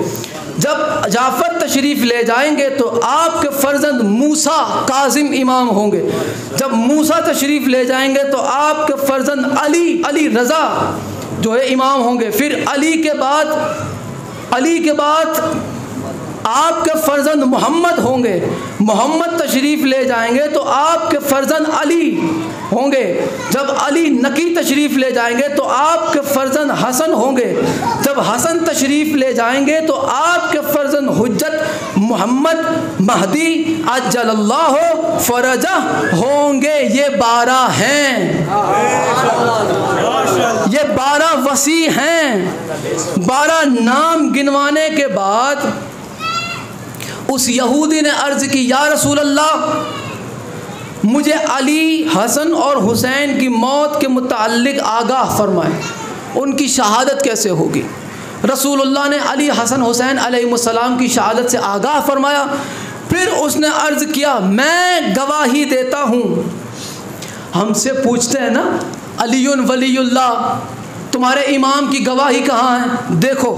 जब जाफ़र तशरीफ़ ले जाएंगे तो आपके फर्जंद मूसा काजिम इमाम होंगे। जब मूसा तशरीफ़ ले जाएंगे तो आपके फर्जंद अली रज़ा जो है इमाम होंगे। फिर अली के बाद आपके फर्जंद मोहम्मद होंगे। मोहम्मद तशरीफ़ ले जाएंगे तो आपके फर्जंद अली होंगे। जब अली नकी तशरीफ़ ले जाएंगे तो आपके फर्जंद हसन होंगे। जब हसन तशरीफ़ ले जाएंगे तो आपके फर्जंद हुज्जत मोहम्मद महदी अज्जलल्लाहु फरजा होंगे। ये 12 हैं, ये 12 वसी हैं। 12 नाम गिनवाने के बाद उस यहूदी ने अर्ज़ की, या रसूल अल्लाह, मुझे अली, हसन और हुसैन की मौत के मुताल्लिक़ आगाह फरमाए, उनकी शहादत कैसे होगी। रसूलुल्लाह ने अली, हसन, हुसैन अलैहिस्सलाम की शहादत से आगाह फरमाया। फिर उसने अर्ज़ किया, मैं गवाही देता हूँ। हमसे पूछते हैं ना, अलीयुन वलीयुल्लाह, तुम्हारे इमाम की गवाही कहाँ है? देखो,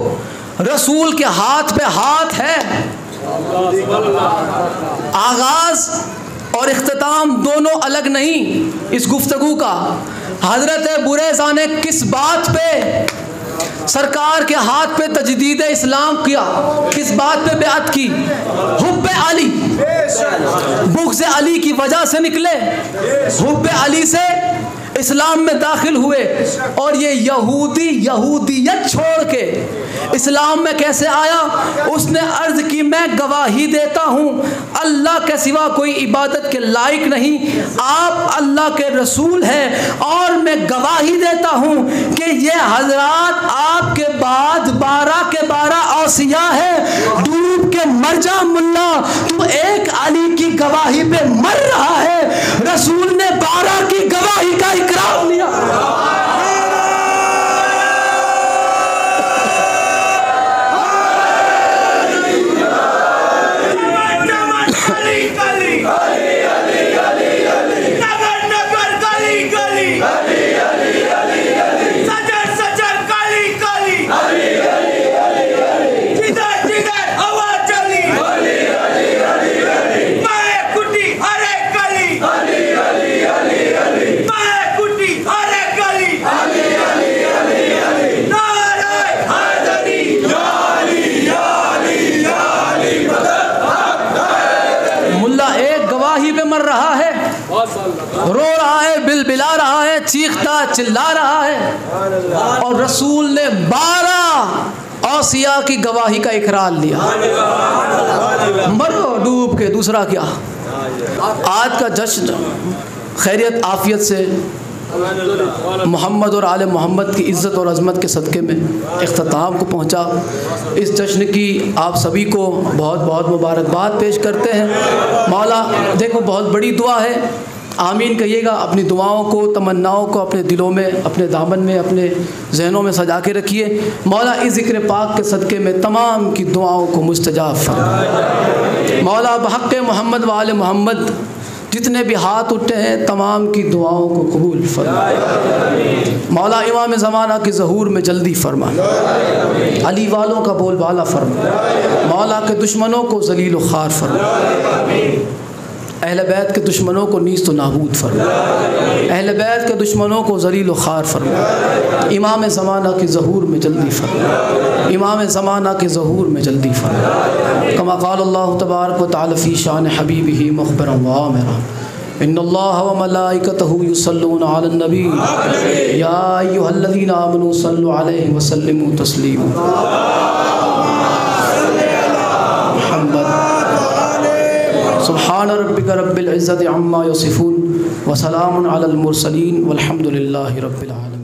रसूल के हाथ पे हाथ है। आगाज़ और इख्तिताम दोनों अलग नहीं इस गुफ्तगू का। हज़रत बुरैज़ा ने किस बात पे सरकार के हाथ पे तजदीद इस्लाम किया? किस बात पे बैअत की? हुब्बे अली, बुग़्ज़ अली की वजह से निकले, हुब्बे अली से इस्लाम में दाखिल हुए। और ये यहूदी यहूदियत छोड़ के इस्लाम में कैसे आया? उसने अर्ज़ की, मैं गवाही देता हूँ अल्लाह के सिवा कोई इबादत के लायक नहीं, आप अल्लाह के रसूल हैं। और मैं गवाही देता हूँ कि ये हजरात आपके बाद 12 के 12 औसिया है। डूब के मर जा मुल्ला, तू एक अली की गवाही पे मर रहा है। रसूल ने 12 की गवाही का इकरार लिया। रो रहा है, बिलबिला रहा है, चीखता चिल्ला रहा है, और रसूल ने 12 औसिया की गवाही का इकरार लिया। मरो डूब के, दूसरा क्या। आज का जश्न खैरियत आफियत से मोहम्मद और आले मोहम्मद की इज़्ज़त और अज़मत के सदक़े में इख्तिताम को पहुँचा। इस जश्न की आप सभी को बहुत बहुत मुबारकबाद पेश करते हैं। मौला देखो, बहुत बड़ी दुआ है आमीन कहिएगा। अपनी दुआओं को, तमन्नाओं को अपने दिलों में, अपने दामन में, अपने जहनों में सजा के रखिए। मौला इस ज़िक्र पाक के सदक़े में तमाम की दुआओं को मुस्तजाब फरमा। मौला बहक़ मोहम्मद व आले मोहम्मद जितने भी हाथ उठे हैं तमाम की दुआओं को कबूल फरमा। मौला इमाम ज़माना के ज़हूर में जल्दी फरमा। अली वालों का बोलबाला फरमा। मौला के दुश्मनों को ज़लील व ख़ार फरमा। अहले बैत के दुश्मनों को नीस्त नाबूद फरमा। अहले बैत के दुश्मनों को ज़लील व ख़ार फरमा। इमाम ज़माना के ज़हूर में जल्दी फरमा। इमाम ज़माना के ज़हूर में जल्दी फरमा। कमा क़ाल अल्लाहु तबारक व तआला फ़ी शान हबीबिही मुख़बिरन व आमिरा इन्नल्लाह व मलाइकतहु युसल्लूना अलन नबी या अय्युहल्लज़ीना आमनू सल्लु अलैहि व सल्लिमू तस्लीमा। सुब्हान रब्बिका रब्बिल इज़्ज़ति अम्मा यसिफून व सलामुन अलल मुरसलीन वल्हम्दुलिल्लाहि रब्बिल आलमीन।